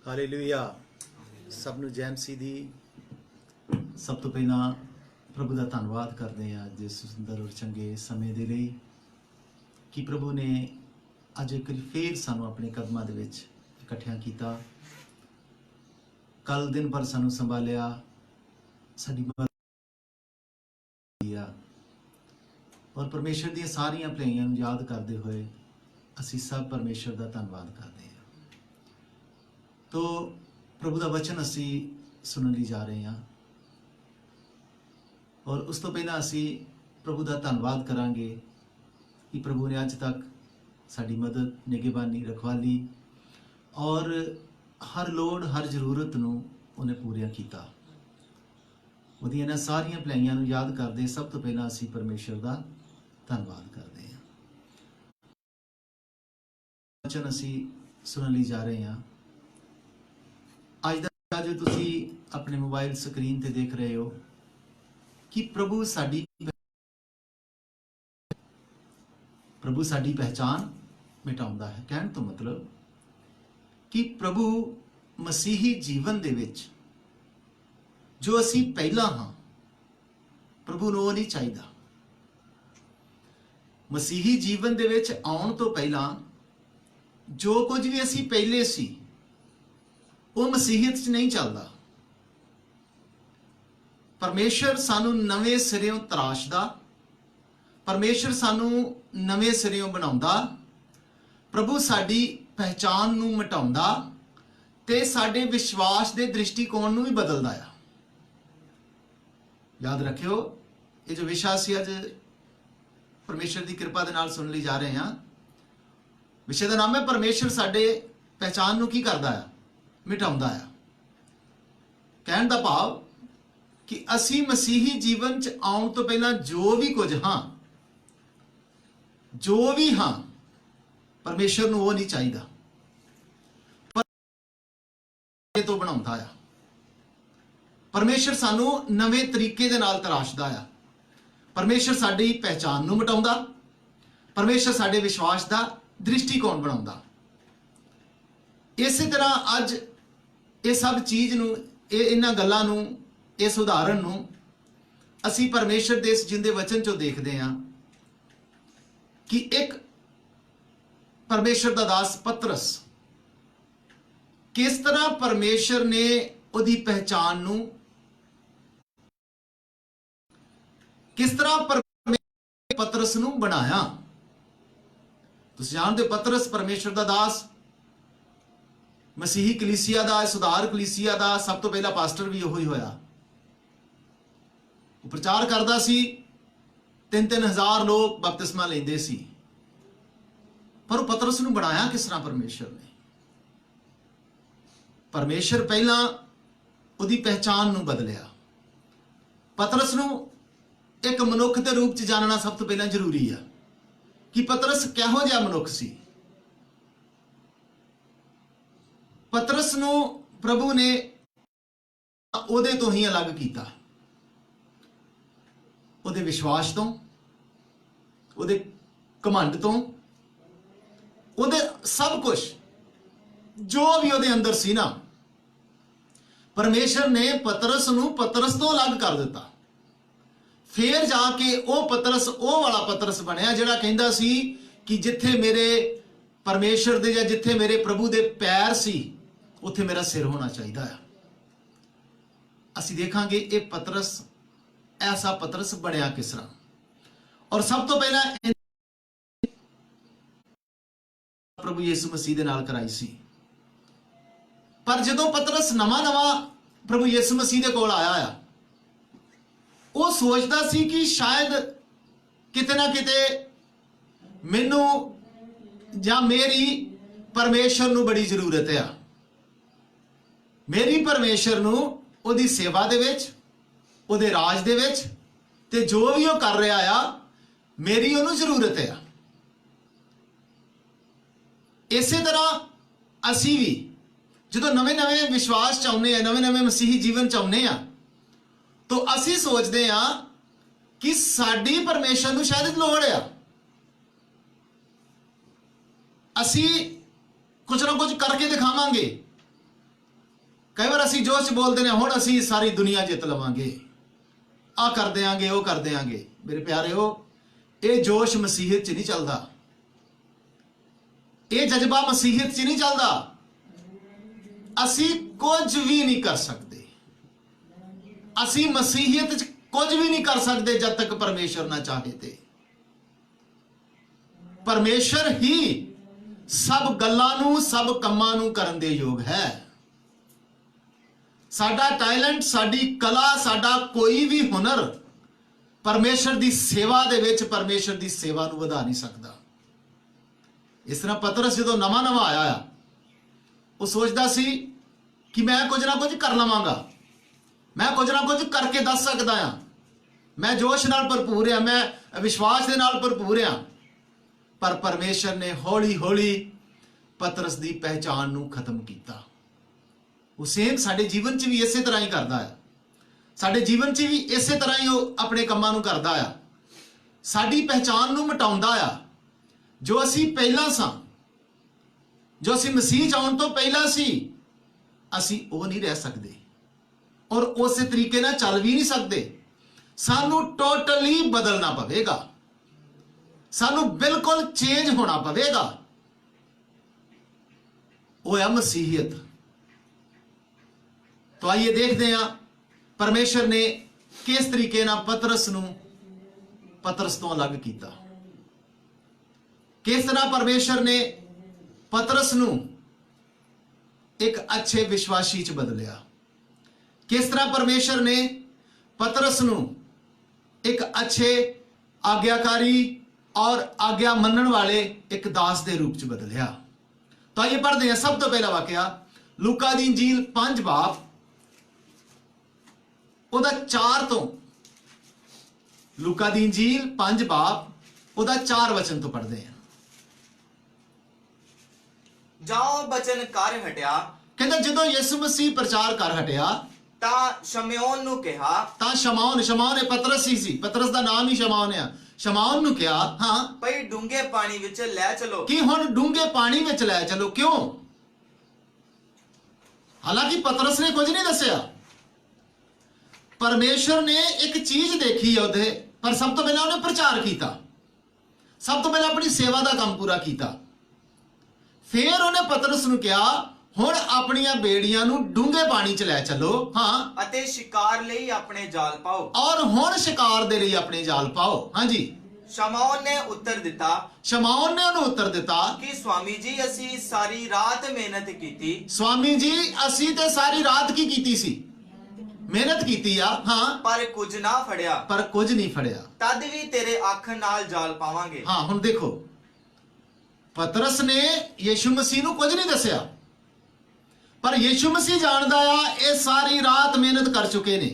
Hallelujah. ਸਭ ਨੂੰ ਜੈ ਮਸੀਹ ਦੀ। ਸਭ ਤੋਂ ਪਹਿਲਾਂ ਪ੍ਰਭੂ ਦਾ ਧੰਨਵਾਦ ਕਰਦੇ ਹਾਂ ਅੱਜ ਇਸ ਸੁੰਦਰ ਔਰ ਚੰਗੇ ਸਮੇਂ ਦੇ ਲਈ ਕਿ ਪ੍ਰਭੂ ਨੇ ਅੱਜ ਇੱਕ ਵਾਰੀ ਫੇਰ ਸਾਨੂੰ ਆਪਣੇ ਕਦਮਾਂ ਦੇ ਵਿੱਚ ਇਕੱਠਿਆਂ ਕੀਤਾ। ਕੱਲ ਦਿਨ ਭਰ ਸਾਨੂੰ ਸੰਭਾਲਿਆ, ਸਾਡੀ ਮਦਦ ਔਰ ਪਰਮੇਸ਼ਰ ਦੀਆਂ ਸਾਰੀਆਂ ਭਲਾਈਆਂ ਨੂੰ ਯਾਦ ਕਰਦੇ ਹੋਏ ਅਸੀਂ ਸਭ ਪਰਮੇਸ਼ਰ ਦਾ ਧੰਨਵਾਦ ਕਰਦੇ ਹਾਂ। ਤੋ ਪ੍ਰਭੂ ਦਾ ਵਚਨ ਅਸੀਂ ਸੁਣਨ ਲਈ ਜਾ ਰਹੇ ਹਾਂ ਔਰ ਉਸ ਤੋਂ ਪਹਿਲਾਂ ਅਸੀਂ ਪ੍ਰਭੂ ਦਾ ਧੰਨਵਾਦ ਕਰਾਂਗੇ ਕਿ ਪ੍ਰਭੂ ਨੇ ਅੱਜ ਤੱਕ ਸਾਡੀ ਮਦਦ, ਨਿਗਹਿਬਾਨੀ, ਰਖਵਾਲੀ ਔਰ ਹਰ ਲੋੜ, ਹਰ ਜ਼ਰੂਰਤ ਨੂੰ ਉਹਨੇ ਪੂਰੀਆਂ ਕੀਤਾ। ਉਹਦੀਆਂ ਇਹਨਾਂ ਸਾਰੀਆਂ ਭਲਾਈਆਂ ਨੂੰ ਯਾਦ ਕਰਦੇ ਸਭ ਤੋਂ ਪਹਿਲਾਂ ਅਸੀਂ ਪਰਮੇਸ਼ਰ ਦਾ ਧੰਨਵਾਦ ਕਰਦੇ ਹਾਂ। ਵਚਨ ਅਸੀਂ ਸੁਣਨ ਲਈ ਜਾ ਰਹੇ ਹਾਂ। ਅੱਜ ਦਾ ਜੋ ਤੁਸੀਂ ਆਪਣੇ ਮੋਬਾਈਲ ਸਕਰੀਨ ਤੇ ਦੇਖ ਰਹੇ ਹੋ ਕਿ ਪ੍ਰਭੂ ਸਾਡੀ ਪਹਿਚਾਨ ਮਿਟਾਉਂਦਾ ਹੈ। ਕਹਿਣ ਤੋਂ ਮਤਲਬ ਕਿ ਪ੍ਰਭੂ ਮਸੀਹੀ ਜੀਵਨ ਦੇ ਵਿੱਚ ਜੋ ਅਸੀਂ ਪਹਿਲਾਂ ਹਾਂ, ਪ੍ਰਭੂ ਨੂੰ ਉਹ ਨਹੀਂ ਚਾਹੀਦਾ। ਮਸੀਹੀ ਜੀਵਨ ਦੇ ਵਿੱਚ ਆਉਣ ਤੋਂ ਪਹਿਲਾਂ ਜੋ ਕੁਝ ਵੀ ਅਸੀਂ ਪਹਿਲੇ ਸੀ ਉਹ ਮਸੀਹੀਅਤ 'ਚ ਨਹੀਂ ਚੱਲਦਾ। ਪਰਮੇਸ਼ਰ ਸਾਨੂੰ ਨਵੇਂ ਸਿਰਿਓਂ ਤਰਾਸ਼ਦਾ, ਪਰਮੇਸ਼ਰ ਸਾਨੂੰ ਨਵੇਂ ਸਿਰਿਓਂ ਬਣਾਉਂਦਾ, ਪ੍ਰਭੂ ਸਾਡੀ ਪਹਿਚਾਨ ਨੂੰ ਮਿਟਾਉਂਦਾ ਤੇ ਸਾਡੇ ਵਿਸ਼ਵਾਸ ਦੇ ਦ੍ਰਿਸ਼ਟੀਕੋਣ ਨੂੰ ਵੀ ਬਦਲਦਾ ਆ। ਯਾਦ ਰੱਖਿਓ, ਇਹ ਜੋ ਵਿਸ਼ਾ ਸੀ ਅੱਜ ਪਰਮੇਸ਼ਰ ਦੀ ਕਿਰਪਾ ਦੇ ਨਾਲ ਸੁਣਨ ਲਈ ਜਾ ਰਹੇ ਹਾਂ। ਵਿਸ਼ੇ ਦਾ ਨਾਮ ਹੈ ਪਰਮੇਸ਼ਰ ਸਾਡੇ ਪਹਿਚਾਨ ਨੂੰ ਕੀ ਕਰਦਾ ਆ? ਮਿਟਾਉਂਦਾ ਆ। ਕਹਿਣ ਦਾ ਭਾਵ ਕਿ ਅਸੀਂ ਮਸੀਹੀ ਜੀਵਨ 'ਚ ਆਉਣ ਤੋਂ ਪਹਿਲਾਂ ਜੋ ਵੀ ਕੁਝ ਹਾਂ, ਜੋ ਵੀ ਹਾਂ, ਪਰਮੇਸ਼ਰ ਨੂੰ ਉਹ ਨਹੀਂ ਚਾਹੀਦਾ, ਪਰ ਤੋਂ ਬਣਾਉਂਦਾ ਆ। ਪਰਮੇਸ਼ਰ ਸਾਨੂੰ ਨਵੇਂ ਤਰੀਕੇ ਦੇ ਨਾਲ ਤਰਾਸ਼ਦਾ ਆ। ਪਰਮੇਸ਼ਰ ਸਾਡੀ ਪਹਿਚਾਨ ਨੂੰ ਮਿਟਾਉਂਦਾ, ਪਰਮੇਸ਼ਰ ਸਾਡੇ ਵਿਸ਼ਵਾਸ ਦਾ ਦ੍ਰਿਸ਼ਟੀਕੋਣ ਬਣਾਉਂਦਾ। ਇਸੇ ਤਰ੍ਹਾਂ ਅੱਜ ਇਹ ਸਭ ਚੀਜ਼ ਨੂੰ, ਇਹਨਾਂ ਗੱਲਾਂ ਨੂੰ, ਇਸ ਉਦਾਹਰਣ ਨੂੰ ਅਸੀਂ ਪਰਮੇਸ਼ਰ ਦੇ ਇਸ ਜਿੰਦੇ ਵਚਨ ਚੋਂ ਦੇਖਦੇ ਹਾਂ ਕਿ ਇੱਕ ਪਰਮੇਸ਼ਰ ਦਾ ਦਾਸ ਪਤਰਸ ਕਿਸ ਤਰ੍ਹਾਂ ਪਰਮੇਸ਼ਰ ਨੇ ਉਹਦੀ ਪਹਿਚਾਨ ਨੂੰ, ਕਿਸ ਤਰ੍ਹਾਂ ਪਤਰਸ ਨੂੰ ਬਣਾਇਆ। ਤੁਸੀਂ ਜਾਣਦੇ ਹੋ ਪਤਰਸ ਪਰਮੇਸ਼ਰ ਦਾ ਦਾਸ, ਮਸੀਹੀ ਕਲੀਸਿਆ ਦਾ, ਸੁਧਾਰ ਕਲੀਸਿਆ ਦਾ ਸਭ ਤੋਂ ਪਹਿਲਾ ਪਾਸਟਰ ਵੀ ਉਹੀ ਹੋਇਆ। ਉਹ ਪ੍ਰਚਾਰ ਕਰਦਾ ਸੀ, 3,000 ਲੋਕ ਬਪਤਿਸਮਾ ਲੈਂਦੇ ਸੀ। ਪਰ ਉਹ ਪਤਰਸ ਨੂੰ ਬਣਾਇਆ ਕਿਸ ਤਰ੍ਹਾਂ ਪਰਮੇਸ਼ਰ ਨੇ? ਪਰਮੇਸ਼ਰ ਪਹਿਲਾਂ ਉਹਦੀ ਪਹਿਚਾਨ ਨੂੰ ਬਦਲਿਆ। ਪਤਰਸ ਨੂੰ ਇੱਕ ਮਨੁੱਖ ਦੇ ਰੂਪ 'ਚ ਜਾਣਨਾ ਸਭ ਤੋਂ ਪਹਿਲਾਂ ਜ਼ਰੂਰੀ ਆ ਕਿ ਪਤਰਸ ਕਿਹੋ ਜਿਹਾ ਮਨੁੱਖ ਸੀ। ਪਤਰਸ ਨੂੰ ਪ੍ਰਭੂ ਨੇ ਉਹਦੇ ਤੋਂ ਹੀ ਅਲੱਗ ਕੀਤਾ, ਉਹਦੇ ਵਿਸ਼ਵਾਸ ਤੋਂ, ਉਹਦੇ ਘਮੰਡ ਤੋਂ, ਉਹਦੇ ਸਭ ਕੁਝ ਜੋ ਵੀ ਉਹਦੇ ਅੰਦਰ ਸੀ ਨਾ, ਪਰਮੇਸ਼ਰ ਨੇ ਪਤਰਸ ਨੂੰ ਪਤਰਸ ਤੋਂ ਅਲੱਗ ਕਰ ਦਿੱਤਾ। ਫੇਰ ਜਾ ਕੇ ਉਹ ਪਤਰਸ ਉਹ ਵਾਲਾ ਪਤਰਸ ਬਣਿਆ ਜਿਹੜਾ ਕਹਿੰਦਾ ਸੀ ਕਿ ਜਿੱਥੇ ਮੇਰੇ ਪਰਮੇਸ਼ਰ ਦੇ ਜਾਂ ਜਿੱਥੇ ਮੇਰੇ ਪ੍ਰਭੂ ਦੇ ਪੈਰ ਸੀ ਉੱਥੇ ਮੇਰਾ ਸਿਰ ਹੋਣਾ ਚਾਹੀਦਾ ਆ। ਅਸੀਂ ਦੇਖਾਂਗੇ ਇਹ ਪਤਰਸ, ਐਸਾ ਪਤਰਸ ਬਣਿਆ ਕਿਸ ਤਰ੍ਹਾਂ। ਔਰ ਸਭ ਤੋਂ ਪਹਿਲਾਂ ਪ੍ਰਭੂ ਯਿਸੂ ਮਸੀਹ ਦੇ ਨਾਲ ਕਰਾਈ ਸੀ। ਪਰ ਜਦੋਂ ਪਤਰਸ ਨਵਾਂ ਪ੍ਰਭੂ ਯਿਸੂ ਮਸੀਹ ਦੇ ਕੋਲ ਆਇਆ ਆ, ਉਹ ਸੋਚਦਾ ਸੀ ਕਿ ਸ਼ਾਇਦ ਕਿਤੇ ਨਾ ਕਿਤੇ ਮੈਨੂੰ ਜਾਂ ਮੇਰੀ ਪਰਮੇਸ਼ਰ ਨੂੰ ਬੜੀ ਜ਼ਰੂਰਤ ਆ। ਮੇਰੀ ਪਰਮੇਸ਼ਰ ਨੂੰ ਉਹਦੀ ਸੇਵਾ ਦੇ ਵਿੱਚ, ਉਹਦੇ ਰਾਜ ਦੇ ਵਿੱਚ, ਤੇ ਜੋ ਵੀ ਉਹ ਕਰ ਰਿਹਾ ਆ, ਮੇਰੀ ਉਹਨੂੰ ਜ਼ਰੂਰਤ ਆ। ਇਸੇ ਤਰ੍ਹਾਂ ਅਸੀਂ ਵੀ ਜਦੋਂ ਨਵੇਂ ਵਿਸ਼ਵਾਸ ਚ ਆਉਂਦੇ ਆ, ਨਵੇਂ ਮਸੀਹੀ ਜੀਵਨ ਚ ਆਉਂਦੇ ਆ, ਤਾਂ ਅਸੀਂ ਸੋਚਦੇ ਆ ਕਿ ਸਾਡੀ ਪਰਮੇਸ਼ਰ ਨੂੰ ਸ਼ਾਇਦ ਲੋੜ ਆ। ਅਸੀਂ ਕੁਝ ਨਾ ਕੁਝ ਕਰਕੇ ਦਿਖਾਵਾਂਗੇ, ਕਈ ਵਾਰ ਅਸੀਂ ਜੋਸ਼ 'ਚ ਬੋਲਦੇ ਨੇ ਹੁਣ ਅਸੀਂ ਸਾਰੀ ਦੁਨੀਆ ਜਿੱਤ ਲਵਾਂਗੇ, ਆ ਕਰ ਦਿਆਂਗੇ, ਉਹ ਕਰ ਦਿਆਂਗੇ। ਮੇਰੇ ਪਿਆਰਿਓ, ਇਹ ਜੋਸ਼ ਮਸੀਹਤ 'ਚ ਨਹੀਂ ਚੱਲਦਾ, ਇਹ ਜਜ਼ਬਾ ਮਸੀਹਤ 'ਚ ਨਹੀਂ ਚੱਲਦਾ। ਅਸੀਂ ਕੁਝ ਵੀ ਨਹੀਂ ਕਰ ਸਕਦੇ, ਅਸੀਂ ਮਸੀਹਤ 'ਚ ਕੁਝ ਵੀ ਨਹੀਂ ਕਰ ਸਕਦੇ ਜਦ ਤੱਕ ਪਰਮੇਸ਼ਰ ਨਾ ਚਾਹੇ। ਤੇ ਪਰਮੇਸ਼ਰ ਹੀ ਸਭ ਗੱਲਾਂ ਨੂੰ, ਸਭ ਕੰਮਾਂ ਨੂੰ ਕਰਨ ਦੇ ਯੋਗ ਹੈ। ਸਾਡਾ ਟੈਲੈਂਟ, ਸਾਡੀ ਕਲਾ, ਸਾਡਾ ਕੋਈ ਵੀ ਹੁਨਰ ਪਰਮੇਸ਼ਰ ਦੀ ਸੇਵਾ ਦੇ ਵਿੱਚ ਪਰਮੇਸ਼ਰ ਦੀ ਸੇਵਾ ਨੂੰ ਵਧਾ ਨਹੀਂ ਸਕਦਾ। ਇਸ ਤਰ੍ਹਾਂ ਪਤਰਸ ਜਦੋਂ ਨਵਾਂ ਆਇਆ ਆ, ਉਹ ਸੋਚਦਾ ਸੀ ਕਿ ਮੈਂ ਕੁਝ ਨਾ ਕੁਝ ਕਰ ਲਵਾਂਗਾ, ਮੈਂ ਕੁਝ ਨਾ ਕੁਝ ਕਰਕੇ ਦੱਸ ਸਕਦਾ ਆ, ਮੈਂ ਜੋਸ਼ ਨਾਲ ਭਰਪੂਰ ਆ, ਮੈਂ ਵਿਸ਼ਵਾਸ ਦੇ ਨਾਲ ਭਰਪੂਰ ਆ। ਪਰ ਪਰਮੇਸ਼ਰ ਨੇ ਹੌਲੀ ਹੌਲੀ ਪਤਰਸ ਦੀ ਪਹਿਚਾਣ ਨੂੰ ਖਤਮ ਕੀਤਾ। ਉਹ ਸੇਮ ਸਾਡੇ ਜੀਵਨ 'ਚ ਵੀ ਇਸੇ ਤਰ੍ਹਾਂ ਹੀ ਕਰਦਾ ਆ, ਸਾਡੇ ਜੀਵਨ 'ਚ ਵੀ ਇਸੇ ਤਰ੍ਹਾਂ ਹੀ ਉਹ ਆਪਣੇ ਕੰਮਾਂ ਨੂੰ ਕਰਦਾ ਆ, ਸਾਡੀ ਪਹਿਚਾਣ ਨੂੰ ਮਿਟਾਉਂਦਾ ਆ। ਜੋ ਅਸੀਂ ਪਹਿਲਾਂ ਸਾਂ, ਜੋ ਅਸੀਂ ਮਸੀਹ 'ਚ ਆਉਣ ਤੋਂ ਪਹਿਲਾਂ ਸੀ, ਅਸੀਂ ਉਹ ਨਹੀਂ ਰਹਿ ਸਕਦੇ ਔਰ ਉਸੇ ਤਰੀਕੇ ਨਾਲ ਚੱਲ ਵੀ ਨਹੀਂ ਸਕਦੇ। ਸਾਨੂੰ ਟੋਟਲੀ ਬਦਲਣਾ ਪਵੇਗਾ, ਸਾਨੂੰ ਬਿਲਕੁਲ ਚੇਂਜ ਹੋਣਾ ਪਵੇਗਾ। ਉਹ ਹੈ ਮਸੀਹੀਅਤ। तो आइए देखते हैं परमेश्वर ने किस तरीके ना पतरस नूं पतरस तो अलग किया, किस तरह परमेश्वर ने पतरस नूं एक अच्छे विश्वासी च बदलिया, किस तरह परमेश्वर ने पतरस नूं एक अच्छे आज्ञाकारी और आज्ञा मनन वाले एक दास के रूप च बदलिया। तो आइए पढ़ते हैं। सब तो पहला वाकया लूका दी इंजील 5 बाब ਉਹਦਾ 4 ਤੋਂ, ਲੂਕਾ ਦੀ ਇੰਜੀਲ 5 ਬਾਬ ਉਹਦਾ 4 ਵਚਨ ਤੋਂ ਪੜ੍ਹਦੇ ਹਾਂ। ਜਾਓ ਬਚਨ ਕਰ ਹਟਿਆ, ਕਹਿੰਦਾ ਜਦੋਂ ਯਿਸੂ ਮਸੀਹ ਪ੍ਰਚਾਰ ਕਰ ਹਟਿਆ ਤਾਂ ਸ਼ਮਯੋਨ ਨੂੰ ਕਿਹਾ, ਤਾਂ ਸ਼ਮੌਨ ਇਹ ਪਤਰਸ ਹੀ ਸੀ, ਪਤਰਸ ਦਾ ਨਾਮ ਹੀ ਸ਼ਮੌਨ ਆ। ਸ਼ਮੌਨ ਨੂੰ ਕਿਹਾ, ਹਾਂ ਭਈ ਡੂੰਘੇ ਪਾਣੀ ਵਿੱਚ ਲੈ ਚਲੋ। ਕਿ ਹੁਣ ਡੂੰਘੇ ਪਾਣੀ ਵਿੱਚ ਲੈ ਚਲੋ। ਕਿਉਂ? ਹਾਲਾਂਕਿ ਪਤਰਸ ਨੇ ਕੁਝ ਨਹੀਂ ਦੱਸਿਆ, परमेश्वर ने एक चीज देखी है ਉਹਦੇ, पर सब तो पहले ਉਹਨੇ प्रचार किया, सब तो पहले अपनी सेवा का काम पूरा किया। फिर ਉਹਨੇ पतरस ਨੂੰ ਕਿਹਾ ਹੁਣ ਆਪਣੀਆਂ ਬੇੜੀਆਂ ਨੂੰ ਡੂੰਘੇ ਪਾਣੀ 'ਚ ਲੈ ਚੱਲੋ, ਹਾਂ, ਅਤੇ ਸ਼ਿਕਾਰ ਲਈ ਆਪਣੇ ਜਾਲ ਪਾਓ। ਔਰ ਹੁਣ ਸ਼ਿਕਾਰ ਦੇ ਲਈ ਆਪਣੇ ਜਾਲ ਪਾਓ। ਹਾਂਜੀ। ਸ਼ਮੌਨ ਨੇ ਉੱਤਰ ਦਿੱਤਾ, ਸ਼ਮੌਨ ਨੇ ਉਹਨੂੰ ਉੱਤਰ ਦਿੱਤਾ ਕਿ ਸਵਾਮੀ ਜੀ ਅਸੀਂ ਸਾਰੀ ਰਾਤ ਮਿਹਨਤ ਕੀਤੀ। ਸਵਾਮੀ ਜੀ ਅਸੀਂ ਤੇ ਸਾਰੀ ਰਾਤ ਕੀ ਕੀਤੀ ਸੀ? ਮਿਹਨਤ ਕੀਤੀ ਆ, ਹਾਂ, ਪਰ ਕੁਝ ਨਾ ਫੜਿਆ। ਪਰ ਕੁਝ ਨਹੀਂ ਫੜਿਆ। ਤਦ ਵੀ ਤੇਰੇ ਅੱਖ ਨਾਲ ਜਾਲ ਪਾਵਾਂਗੇ। ਹਾਂ, ਹੁਣ ਦੇਖੋ ਪਤਰਸ ਨੇ ਯੀਸ਼ੂ ਮਸੀਹ ਨੂੰ ਕੁਝ ਨਹੀਂ ਦੱਸਿਆ, ਪਰ ਯੀਸ਼ੂ ਮਸੀਹ ਜਾਣਦਾ ਆ ਇਹ ਸਾਰੀ ਰਾਤ ਮਿਹਨਤ ਕਰ ਚੁੱਕੇ ਨੇ,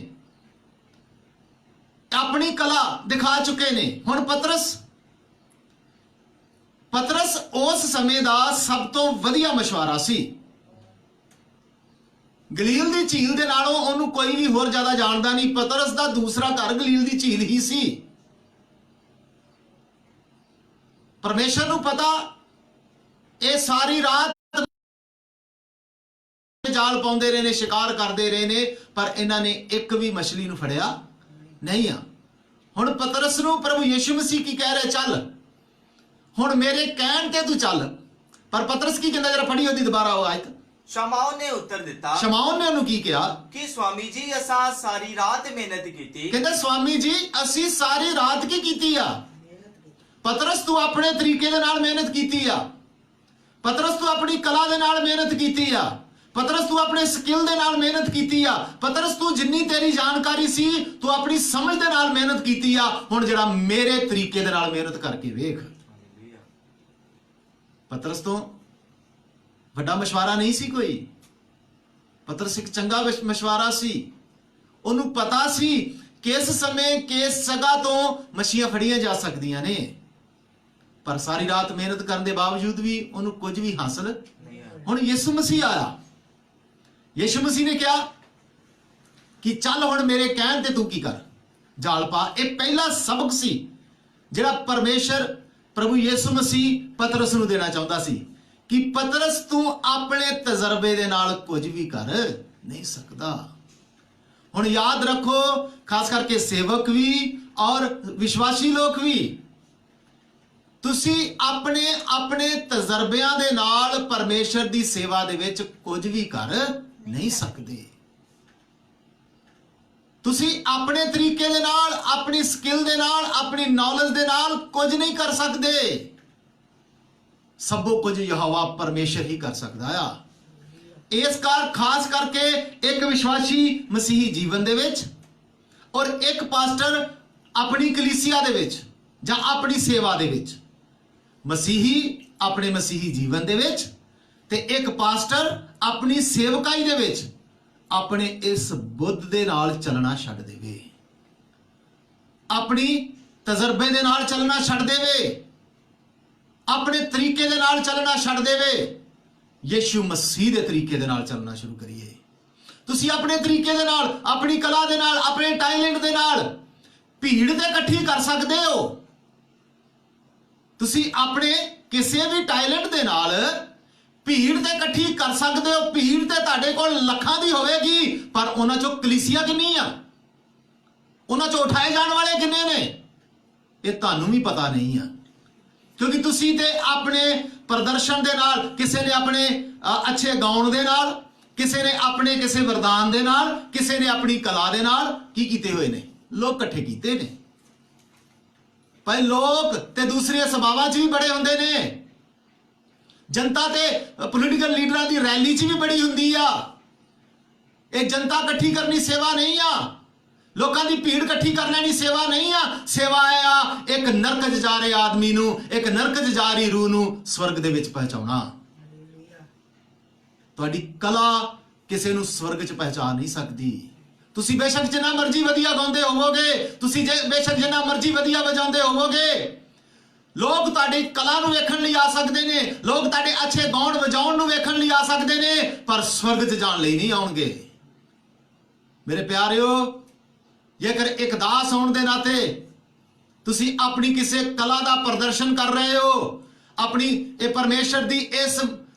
ਆਪਣੀ ਕਲਾ ਦਿਖਾ ਚੁੱਕੇ ਨੇ। ਹੁਣ ਪਤਰਸ ਉਸ ਸਮੇਂ ਦਾ ਸਭ ਤੋਂ ਵਧੀਆ ਮਸ਼ਵਰਾ ਸੀ। ਗਲੀਲ ਦੀ ਝੀਲ ਦੇ ਨਾਲੋਂ ਉਹਨੂੰ ਕੋਈ ਵੀ ਹੋਰ ਜ਼ਿਆਦਾ ਜਾਣਦਾ ਨਹੀਂ। ਪਤਰਸ ਦਾ ਦੂਸਰਾ ਘਰ ਗਲੀਲ ਦੀ ਝੀਲ ਹੀ ਸੀ। ਪਰਮੇਸ਼ਰ ਨੂੰ ਪਤਾ ਇਹ ਸਾਰੀ ਰਾਤ ਜਾਲ ਪਾਉਂਦੇ ਰਹੇ ਨੇ, ਸ਼ਿਕਾਰ ਕਰਦੇ ਰਹੇ ਨੇ, ਪਰ ਇਹਨਾਂ ਨੇ ਇੱਕ ਵੀ ਮਛਲੀ ਨੂੰ ਫੜਿਆ ਨਹੀਂ ਆ। ਹੁਣ ਪਤਰਸ ਨੂੰ ਪ੍ਰਭੂ ਯਿਸੂ ਮਸੀਹ ਕੀ ਕਹਿ ਰਿਹਾ? ਚੱਲ ਹੁਣ ਮੇਰੇ ਕਹਿਣ ਤੇ ਤੂੰ ਚੱਲ। ਪਰ ਪਤਰਸ ਕੀ ਕਹਿੰਦਾ? ਜਰਾ ਫੜੀ ਉਹਦੀ ਦੁਬਾਰਾ ਉਹ ਆਇਤ। ਸ਼ਮੌਨ ਨੇ ਉੱਤਰ ਦਿੱਤਾ, ਸ਼ਮੌਨ ਨੇ ਉਹਨੂੰ ਕੀ ਕਿਹਾ? ਕਿ ਸਵਾਮੀ ਜੀ ਅਸਾਂ ਸਾਰੀ ਰਾਤ ਮਿਹਨਤ ਕੀਤੀ। ਕਹਿੰਦਾ ਸਵਾਮੀ ਜੀ ਅਸੀਂ ਸਾਰੀ ਰਾਤ ਕੀ ਕੀਤੀ ਆ? ਪਤਰਸ ਤੂੰ ਆਪਣੇ ਤਰੀਕੇ ਦੇ ਨਾਲ ਮਿਹਨਤ ਕੀਤੀ ਆ, ਪਤਰਸ ਤੂੰ ਆਪਣੀ ਕਲਾ ਦੇ ਨਾਲ ਮਿਹਨਤ ਕੀਤੀ ਆ, ਪਤਰਸ ਤੂੰ ਆਪਣੇ ਸਕਿੱਲ ਦੇ ਨਾਲ ਮਿਹਨਤ ਕੀਤੀ ਆ, ਪਤਰਸ ਤੂੰ ਜਿੰਨੀ ਤੇਰੀ ਜਾਣਕਾਰੀ ਸੀ ਤੂੰ ਆਪਣੀ ਸਮਝ ਦੇ ਨਾਲ ਮਿਹਨਤ ਕੀਤੀ ਆ। ਹੁਣ ਜਿਹੜਾ ਮੇਰੇ ਤਰੀਕੇ ਦੇ ਨਾਲ ਮਿਹਨਤ ਕਰਕੇ ਵੇਖ। ਪਤਰਸ ਤੋਂ ਵੱਡਾ ਮਸ਼ਵਰਾ ਨਹੀਂ ਸੀ ਕੋਈ। ਪਤਰਸ ਇੱਕ ਚੰਗਾ ਮਸ਼ਵਰਾ ਸੀ। ਉਹਨੂੰ ਪਤਾ ਸੀ ਕਿਸ ਸਮੇਂ ਕਿਸ ਜਗ੍ਹਾ ਤੋਂ ਮੱਛੀਆਂ ਫੜੀਆਂ ਜਾ ਸਕਦੀਆਂ ਨੇ, ਪਰ ਸਾਰੀ ਰਾਤ ਮਿਹਨਤ ਕਰਨ ਦੇ ਬਾਵਜੂਦ ਵੀ ਉਹਨੂੰ ਕੁਝ ਵੀ ਹਾਸਲ ਨਹੀਂ ਹੋਇਆ। ਹੁਣ ਯਿਸੂ ਮਸੀਹ ਆਇਆ। ਯਿਸੂ ਮਸੀਹ ਨੇ ਕਿਹਾ ਕਿ ਚੱਲ ਹੁਣ ਮੇਰੇ ਕਹਿਣ ਤੇ ਤੂੰ ਕੀ ਕਰ, ਜਾਲ ਪਾ। ਇਹ ਪਹਿਲਾ ਸਬਕ ਸੀ ਜਿਹੜਾ ਪਰਮੇਸ਼ਰ ਪ੍ਰਭੂ ਯਿਸੂ ਮਸੀਹ ਪਤਰਸ ਨੂੰ ਦੇਣਾ ਚਾਹੁੰਦਾ ਸੀ ਕਿ ਪਤਰਸ ਤੂੰ ਆਪਣੇ ਤਜਰਬੇ ਦੇ ਨਾਲ ਕੁਝ ਵੀ ਕਰ, नहीं सकता। हुण याद रखो, खास करके सेवक भी और विश्वासी लोग भी, ਤੁਸੀਂ ਆਪਣੇ ਆਪਣੇ ਤਜਰਬਿਆਂ ਦੇ ਨਾਲ ਪਰਮੇਸ਼ਰ ਦੀ ਸੇਵਾ ਦੇ ਵਿੱਚ ਕੁਝ ਵੀ ਕਰ ਨਹੀਂ ਸਕਦੇ। ਤੁਸੀਂ ਆਪਣੇ ਤਰੀਕੇ ਦੇ ਨਾਲ, ਆਪਣੀ ਸਕਿੱਲ ਦੇ ਨਾਲ, ਆਪਣੀ ਨੌਲੇਜ ਦੇ ਨਾਲ ਕੁਝ ਨਹੀਂ ਕਰ ਸਕਦੇ। ਸਭੋ ਕੁਝ ਯਹੋਵਾ ਪਰਮੇਸ਼ਰ ਹੀ ਕਰ ਸਕਦਾ ਆ। ਇਸ ਖਾਸ ਕਰਕੇ ਇੱਕ ਵਿਸ਼ਵਾਸੀ ਮਸੀਹੀ ਜੀਵਨ ਦੇ ਵਿੱਚ ਔਰ ਇੱਕ ਪਾਸਟਰ ਆਪਣੀ ਕਲੀਸਿਆ ਦੇ ਵਿੱਚ ਜਾਂ ਆਪਣੀ ਸੇਵਾ ਦੇ ਵਿੱਚ, ਮਸੀਹੀ ਆਪਣੇ ਮਸੀਹੀ ਜੀਵਨ ਦੇ ਵਿੱਚ ਤੇ ਇੱਕ ਪਾਸਟਰ ਆਪਣੀ ਸੇਵਕਾਈ ਦੇ ਵਿੱਚ ਆਪਣੇ ਇਸ ਬੁੱਧ ਦੇ ਨਾਲ ਚੱਲਣਾ ਛੱਡ ਦੇਵੇ, ਆਪਣੀ ਤਜਰਬੇ ਦੇ ਨਾਲ ਚੱਲਣਾ ਛੱਡ ਦੇਵੇ, ਆਪਣੇ ਤਰੀਕੇ ਦੇ ਨਾਲ ਚੱਲਣਾ ਛੱਡ ਦੇਵੇ। ਯਿਸੂ ਮਸੀਹ ਦੇ ਤਰੀਕੇ ਦੇ ਨਾਲ ਚੱਲਣਾ ਸ਼ੁਰੂ ਕਰੀਏ। ਤੁਸੀਂ ਆਪਣੇ ਤਰੀਕੇ ਦੇ ਨਾਲ, ਆਪਣੀ ਕਲਾ ਦੇ ਨਾਲ, ਆਪਣੇ ਟੈਲੈਂਟ ਦੇ ਨਾਲ ਭੀੜ ਤੇ ਇਕੱਠੀ ਕਰ ਸਕਦੇ ਹੋ। ਤੁਸੀਂ ਆਪਣੇ ਕਿਸੇ ਵੀ ਟੈਲੈਂਟ ਦੇ ਨਾਲ ਭੀੜ ਤੇ ਇਕੱਠੀ ਕਰ ਸਕਦੇ ਹੋ। ਭੀੜ ਤੇ ਤੁਹਾਡੇ ਕੋਲ ਲੱਖਾਂ ਦੀ ਹੋਵੇਗੀ, ਪਰ ਉਹਨਾਂ ਚੋਂ ਕਲੀਸਿਆ ਕਿੰਨੀ ਆ, ਉਹਨਾਂ ਚੋਂ ਉਠਾਏ ਜਾਣ ਵਾਲੇ ਕਿੰਨੇ ਨੇ, ਇਹ ਤੁਹਾਨੂੰ ਵੀ ਪਤਾ ਨਹੀਂ ਆ। ਕਿਉਂਕਿ ਤੁਸੀਂ ਤੇ ਆਪਣੇ ਪ੍ਰਦਰਸ਼ਨ ਦੇ ਨਾਲ, ਕਿਸੇ ਨੇ ਆਪਣੇ ਅੱਛੇ ਗਾਉਣ ਦੇ ਨਾਲ, ਕਿਸੇ ਨੇ ਆਪਣੇ ਕਿਸੇ ਵਰਦਾਨ ਦੇ ਨਾਲ, ਕਿਸੇ ਨੇ ਆਪਣੀ ਕਲਾ ਦੇ ਨਾਲ ਕੀ ਕੀਤੇ ਹੋਏ ਨੇ, ਲੋਕ ਇਕੱਠੇ ਕੀਤੇ ਨੇ। ਪਰ ਲੋਕ ਤੇ ਦੂਸਰੇ ਸੁਭਾਵਾਂ 'ਚ ਵੀ ਬੜੇ ਹੁੰਦੇ ਨੇ। ਜਨਤਾ ਤੇ ਪੋਲੀਟੀਕਲ ਲੀਡਰਾਂ ਦੀ ਰੈਲੀ 'ਚ ਵੀ ਬੜੀ ਹੁੰਦੀ ਆ। ਇਹ ਜਨਤਾ ਇਕੱਠੀ ਕਰਨੀ ਸੇਵਾ ਨਹੀਂ ਆ। ਲੋਕਾਂ ਦੀ ਭੀੜ ਇਕੱਠੀ ਕਰ ਲੈਣੀ ਸੇਵਾ ਨਹੀਂ ਆ। ਸੇਵਾ ਆ ਇੱਕ ਨਰਕ 'ਚ ਜਾ ਰਹੇ ਆਦਮੀ ਨੂੰ, ਇੱਕ ਨਰਕ 'ਚ ਜਾ ਰਹੀ ਰੂਹ ਨੂੰ ਸਵਰਗ ਦੇ ਵਿੱਚ ਪਹੁੰਚਾਉਣਾ। ਤੁਹਾਡੀ ਕਲਾ ਕਿਸੇ ਨੂੰ ਸਵਰਗ 'ਚ ਪਹੁੰਚਾ ਨਹੀਂ ਸਕਦੀ। ਤੁਸੀਂ ਬੇਸ਼ੱਕ ਜਿੰਨਾ ਮਰਜ਼ੀ ਵਧੀਆ ਗਾਉਂਦੇ ਹੋਵੋਗੇ, ਤੁਸੀਂ ਬੇਸ਼ੱਕ ਜਿੰਨਾ ਮਰਜ਼ੀ ਵਧੀਆ ਵਜਾਉਂਦੇ ਹੋਵੋਗੇ, ਲੋਕ ਤੁਹਾਡੀ ਕਲਾ ਨੂੰ ਵੇਖਣ ਲਈ ਆ ਸਕਦੇ ਨੇ, ਲੋਕ ਤੁਹਾਡੇ ਅੱਛੇ ਗਾਉਣ ਵਜਾਉਣ ਨੂੰ ਵੇਖਣ ਲਈ ਆ ਸਕਦੇ ਨੇ, ਪਰ ਸਵਰਗ 'ਚ ਜਾਣ ਲਈ ਨਹੀਂ ਆਉਣਗੇ। ਮੇਰੇ ਪਿਆਰਿਓ, ਜੇਕਰ ਇੱਕ ਦਾਸ ਹੋਣ ਦੇ ਨਾਤੇ ਤੁਸੀਂ ਆਪਣੀ ਕਿਸੇ ਕਲਾ ਦਾ ਪ੍ਰਦਰਸ਼ਨ ਕਰ ਰਹੇ ਹੋ, ਆਪਣੀ ਇਹ ਪਰਮੇਸ਼ਰ ਦੀ ਇਸ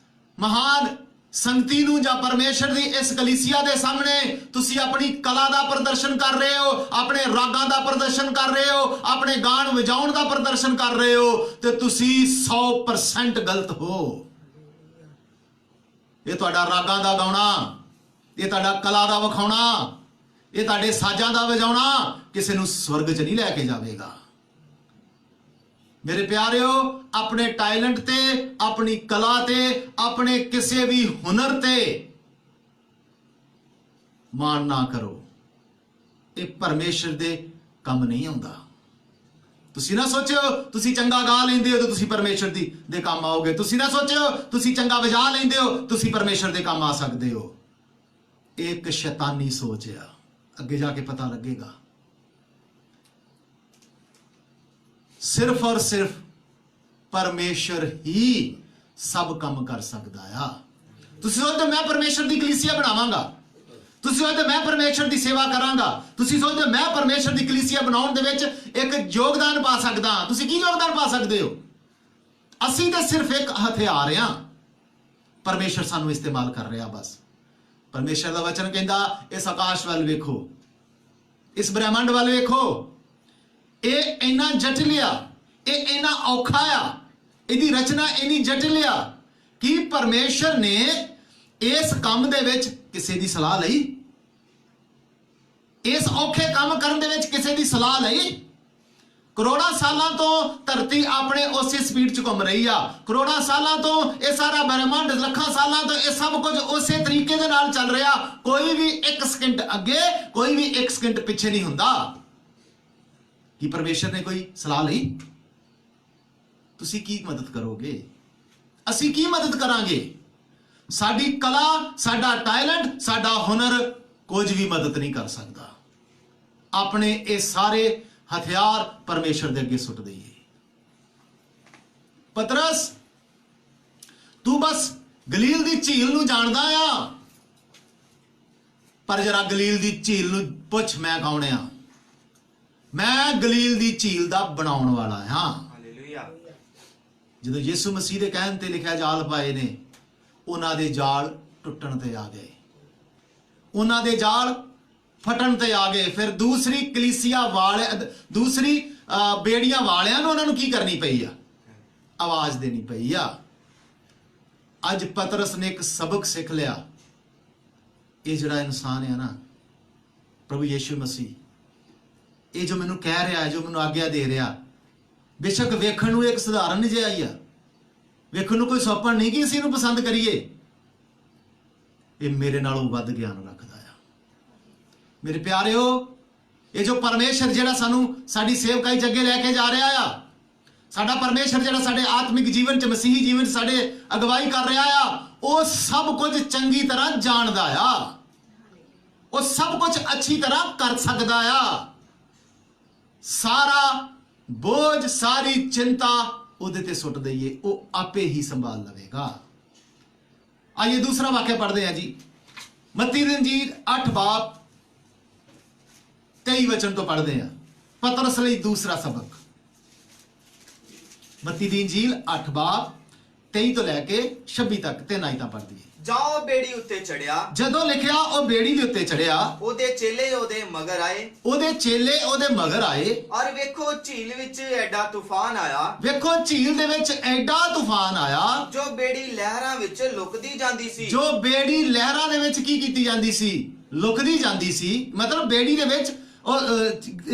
ਮਹਾਨ ਸੰਗਤੀ ਨੂੰ ਜਾਂ ਪਰਮੇਸ਼ਰ ਦੀ ਇਸ ਕਲੀਸਿਆ ਦੇ ਸਾਹਮਣੇ ਤੁਸੀਂ ਆਪਣੀ ਕਲਾ ਦਾ ਪ੍ਰਦਰਸ਼ਨ ਕਰ ਰਹੇ ਹੋ, ਆਪਣੇ ਰਾਗਾਂ ਦਾ ਪ੍ਰਦਰਸ਼ਨ ਕਰ ਰਹੇ ਹੋ, ਆਪਣੇ ਗਾਣ ਵਜਾਉਣ ਦਾ ਪ੍ਰਦਰਸ਼ਨ ਕਰ ਰਹੇ ਹੋ, ਤੇ ਤੁਸੀਂ 100% ਗਲਤ ਹੋ। ਇਹ ਤੁਹਾਡਾ ਰਾਗਾਂ ਦਾ ਗਾਉਣਾ, ਇਹ ਤੁਹਾਡਾ ਕਲਾ ਦਾ ਵਿਖਾਉਣਾ, ਇਹ ਤੁਹਾਡੇ ਸਾਜ਼ਾਂ ਦਾ ਵਜਾਉਣਾ ਕਿਸੇ ਨੂੰ ਸਵਰਗ 'ਚ ਨਹੀਂ ਲੈ ਕੇ ਜਾਵੇਗਾ। ਮੇਰੇ ਪਿਆਰਿਓ, ਆਪਣੇ ਟੈਲੈਂਟ ਤੇ, ਆਪਣੀ ਕਲਾ ਤੇ, ਆਪਣੇ ਕਿਸੇ ਵੀ ਹੁਨਰ ਤੇ ਮਾਣ ਨਾ ਕਰੋ। ਇਹ ਪਰਮੇਸ਼ਰ ਦੇ ਕੰਮ ਨਹੀਂ ਆਉਂਦਾ। ਤੁਸੀਂ ਨਾ ਸੋਚਿਓ ਤੁਸੀਂ ਚੰਗਾ ਗਾ ਲੈਂਦੇ ਹੋ ਤਾਂ ਤੁਸੀਂ ਪਰਮੇਸ਼ਰ ਦੇ ਕੰਮ ਆਓਗੇ। ਤੁਸੀਂ ਨਾ ਸੋਚਿਓ ਤੁਸੀਂ ਚੰਗਾ ਵਜਾ ਲੈਂਦੇ ਹੋ ਤੁਸੀਂ ਪਰਮੇਸ਼ਰ ਦੇ ਕੰਮ ਆ ਸਕਦੇ ਹੋ। ਇਹ ਇੱਕ ਸ਼ੈਤਾਨੀ ਸੋਚ ਆ, ਅੱਗੇ ਜਾ ਕੇ ਪਤਾ ਲੱਗੇਗਾ। ਸਿਰਫ ਔਰ ਸਿਰਫ ਪਰਮੇਸ਼ਰ ਹੀ ਸਭ ਕੰਮ ਕਰ ਸਕਦਾ ਆ। ਤੁਸੀਂ ਸੋਚਦੇ ਮੈਂ ਪਰਮੇਸ਼ਰ ਦੀ ਕਲੀਸਿਆ ਬਣਾਵਾਂਗਾ, ਤੁਸੀਂ ਸੋਚਦੇ ਮੈਂ ਪਰਮੇਸ਼ਰ ਦੀ ਸੇਵਾ ਕਰਾਂਗਾ, ਤੁਸੀਂ ਸੋਚਦੇ ਮੈਂ ਪਰਮੇਸ਼ਰ ਦੀ ਕਲੀਸਿਆ ਬਣਾਉਣ ਦੇ ਵਿੱਚ ਇੱਕ ਯੋਗਦਾਨ ਪਾ ਸਕਦਾ। ਤੁਸੀਂ ਕੀ ਯੋਗਦਾਨ ਪਾ ਸਕਦੇ ਹੋ? ਅਸੀਂ ਤਾਂ ਸਿਰਫ ਇੱਕ ਹਥਿਆਰ ਆ, ਪਰਮੇਸ਼ਰ ਸਾਨੂੰ ਇਸਤੇਮਾਲ ਕਰ ਰਿਹਾ ਬਸ। ਪਰਮੇਸ਼ਰ ਦਾ ਵਚਨ ਕਹਿੰਦਾ ਇਸ ਆਕਾਸ਼ ਵੱਲ ਵੇਖੋ, ਇਸ ਬ੍ਰਹਿਮੰਡ ਵੱਲ ਵੇਖੋ, ਇਹ ਇੰਨਾ ਜਟਿਲ ਆ, ਇਹ ਇੰਨਾ ਔਖਾ ਆ, ਇਹਦੀ ਰਚਨਾ ਇੰਨੀ ਜਟਿਲ ਆ ਕਿ ਪਰਮੇਸ਼ਰ ਨੇ ਇਸ ਕੰਮ ਦੇ ਵਿੱਚ ਕਿਸੇ ਦੀ ਸਲਾਹ ਲਈ, ਇਸ ਔਖੇ ਕੰਮ ਕਰਨ ਦੇ ਵਿੱਚ ਕਿਸੇ ਦੀ ਸਲਾਹ ਲਈ। ਕਰੋੜਾਂ ਸਾਲਾਂ ਤੋਂ ਧਰਤੀ ਆਪਣੇ ਉਸੇ ਸਪੀਡ 'ਚ ਘੁੰਮ ਰਹੀ ਆ। ਕਰੋੜਾਂ ਸਾਲਾਂ ਤੋਂ ਇਹ ਸਾਰਾ ਬ੍ਰਹਿਮੰਡ, ਲੱਖਾਂ ਸਾਲਾਂ ਤੋਂ ਇਹ ਸਭ ਕੁਝ ਉਸੇ ਤਰੀਕੇ ਦੇ ਨਾਲ ਚੱਲ ਰਿਹਾ। ਕੋਈ ਵੀ 1 ਸਕਿੰਟ ਅੱਗੇ, ਕੋਈ ਵੀ 1 ਸਕਿੰਟ ਪਿੱਛੇ ਨਹੀਂ ਹੁੰਦਾ। ਕੀ ਪਰਮੇਸ਼ਰ ਨੇ ਕੋਈ ਸਲਾਹ ਲਈ? ਤੁਸੀਂ ਕੀ ਮਦਦ ਕਰੋਗੇ? ਅਸੀਂ ਕੀ ਮਦਦ ਕਰਾਂਗੇ? ਸਾਡੀ ਕਲਾ, ਸਾਡਾ ਟੈਲੈਂਟ, ਸਾਡਾ ਹੁਨਰ ਕੁਝ ਵੀ ਮਦਦ ਨਹੀਂ ਕਰ ਸਕਦਾ। ਆਪਣੇ ਇਹ ਸਾਰੇ ਹਥਿਆਰ ਪਰਮੇਸ਼ਰ ਦੇ ਅੱਗੇ ਸੁੱਟ ਦਈਏ। ਪਤਰਸ, ਤੂੰ ਬਸ ਗਲੀਲ ਦੀ ਝੀਲ ਨੂੰ ਜਾਣਦਾ ਆ, ਪਰ ਜਰਾ ਗਲੀਲ ਦੀ ਝੀਲ ਨੂੰ ਪੁੱਛ ਮੈਂ ਕੌਣ ਆ। ਮੈਂ ਗਲੀਲ ਦੀ ਝੀਲ ਦਾ ਬਣਾਉਣ ਵਾਲਾ ਹਾਂ। ਹਾਲੇਲੂਇਆ। ਜਦੋਂ ਯਿਸੂ ਮਸੀਹ ਦੇ ਕਹਿਣ ਤੇ ਲਿਖਿਆ ਜਾਲ ਪਾਏ ਨੇ, ਉਹਨਾਂ ਦੇ ਜਾਲ ਟੁੱਟਣ ਤੇ ਆ ਗਏ। ਉਹਨਾਂ ਦੇ ਜਾਲ ਫਟਣ ਤੇ ਆ ਗਏ। ਫਿਰ ਦੂਸਰੀ ਕਲੀਸਿਆ ਵਾਲੇ ਦੂਸਰੀ ਬੇੜੀਆਂ ਵਾਲਿਆਂ ਨੂੰ ਉਹਨਾਂ ਨੂੰ ਕੀ ਕਰਨੀ ਪਈ ਆ? ਆਵਾਜ਼ ਦੇਣੀ ਪਈ ਆ। ਅੱਜ ਪਤਰਸ ਨੇ ਇੱਕ ਸਬਕ ਸਿੱਖ ਲਿਆ। ਇਹ ਜਿਹੜਾ ਇਨਸਾਨ ਹੈ ਨਾ, ਪ੍ਰਭੂ ਯੀਸ਼ੂ ਮਸੀਹ, ਇਹ ਜੋ ਮੈਨੂੰ ਕਹਿ ਰਿਹਾ ਹੈ, ਜੋ ਮੈਨੂੰ ਆਗਿਆ ਦੇ ਰਿਹਾ, ਬੇਸ਼ੱਕ ਵੇਖਣ ਨੂੰ ਇੱਕ ਸਧਾਰਨ ਜਿਹਾ ਹੀ ਆ, ਵੇਖਣ ਨੂੰ ਕੋਈ ਸੌਪਣ ਨਹੀਂ ਕਿ ਅਸੀਂ ਇਹਨੂੰ ਪਸੰਦ ਕਰੀਏ, ਇਹ ਮੇਰੇ ਨਾਲੋਂ ਵੱਧ ਗਿਆਨ ਰੱਖਦਾ ਆ। ਮੇਰੇ ਪਿਆਰਿਓ, ਇਹ ਜੋ ਪਰਮੇਸ਼ਰ ਜਿਹੜਾ ਸਾਨੂੰ ਸਾਡੀ ਸੇਵਕਾਈ 'ਚ ਅੱਗੇ ਲੈ ਕੇ ਜਾ ਰਿਹਾ ਆ, ਸਾਡਾ ਪਰਮੇਸ਼ਰ ਜਿਹੜਾ ਸਾਡੇ ਆਤਮਿਕ ਜੀਵਨ 'ਚ, ਮਸੀਹੀ ਜੀਵਨ 'ਚ ਸਾਡੇ ਅਗਵਾਈ ਕਰ ਰਿਹਾ ਆ, ਉਹ ਸਭ ਕੁਝ ਚੰਗੀ ਤਰ੍ਹਾਂ ਜਾਣਦਾ ਆ। ਉਹ ਸਭ ਕੁਝ ਅੱਛੀ ਤਰ੍ਹਾਂ ਕਰ ਸਕਦਾ ਆ। ਸਾਰਾ ਬੋਝ, ਸਾਰੀ ਚਿੰਤਾ ਉਹਦੇ ਤੇ ਸੁੱਟ ਦਈਏ, ਉਹ ਆਪੇ ਹੀ ਸੰਭਾਲ ਲਵੇਗਾ। ਆइए दूसरा वाक्य पढ़ते हैं जी, मत्ती दी इंजील 8 बाब 23 वचन तो पढ़ते हैं। पतरस ਲਈ दूसरा सबक, मत्ती दी इंजील 8 बाब 23 ਤੋਂ ਲੈ ਕੇ 26 ਤੱਕ 3 ਆਇਤਾਂ ਪੜ੍ਹਦੀ ਹੈ। ਜਾਓ ਬੇੜੀ ਉੱਤੇ ਚੜਿਆ। ਜਦੋਂ ਲਿਖਿਆ ਉਹ ਬੇੜੀ ਦੇ ਉੱਤੇ ਚੜਿਆ, ਉਹਦੇ ਚੇਲੇ ਉਹਦੇ ਮਗਰ ਆਏ। ਉਹਦੇ ਚੇਲੇ ਉਹਦੇ ਮਗਰ ਆਏ। ਔਰ ਵੇਖੋ ਝੀਲ ਵਿੱਚ ਐਡਾ ਤੂਫਾਨ ਆਇਆ। ਵੇਖੋ ਝੀਲ ਦੇ ਵਿੱਚ ਐਡਾ ਤੂਫਾਨ ਆਇਆ, ਜੋ ਬੇੜੀ ਲਹਿਰਾਂ ਵਿੱਚ ਲੁਕਦੀ ਜਾਂਦੀ ਸੀ। ਜੋ ਬੇੜੀ ਲਹਿਰਾਂ ਦੇ ਵਿੱਚ ਕੀ ਕੀਤੀ ਜਾਂਦੀ ਸੀ? ਲੁਕਦੀ ਜਾਂਦੀ ਸੀ। ਮਤਲਬ ਬੇੜੀ ਦੇ ਵਿੱਚ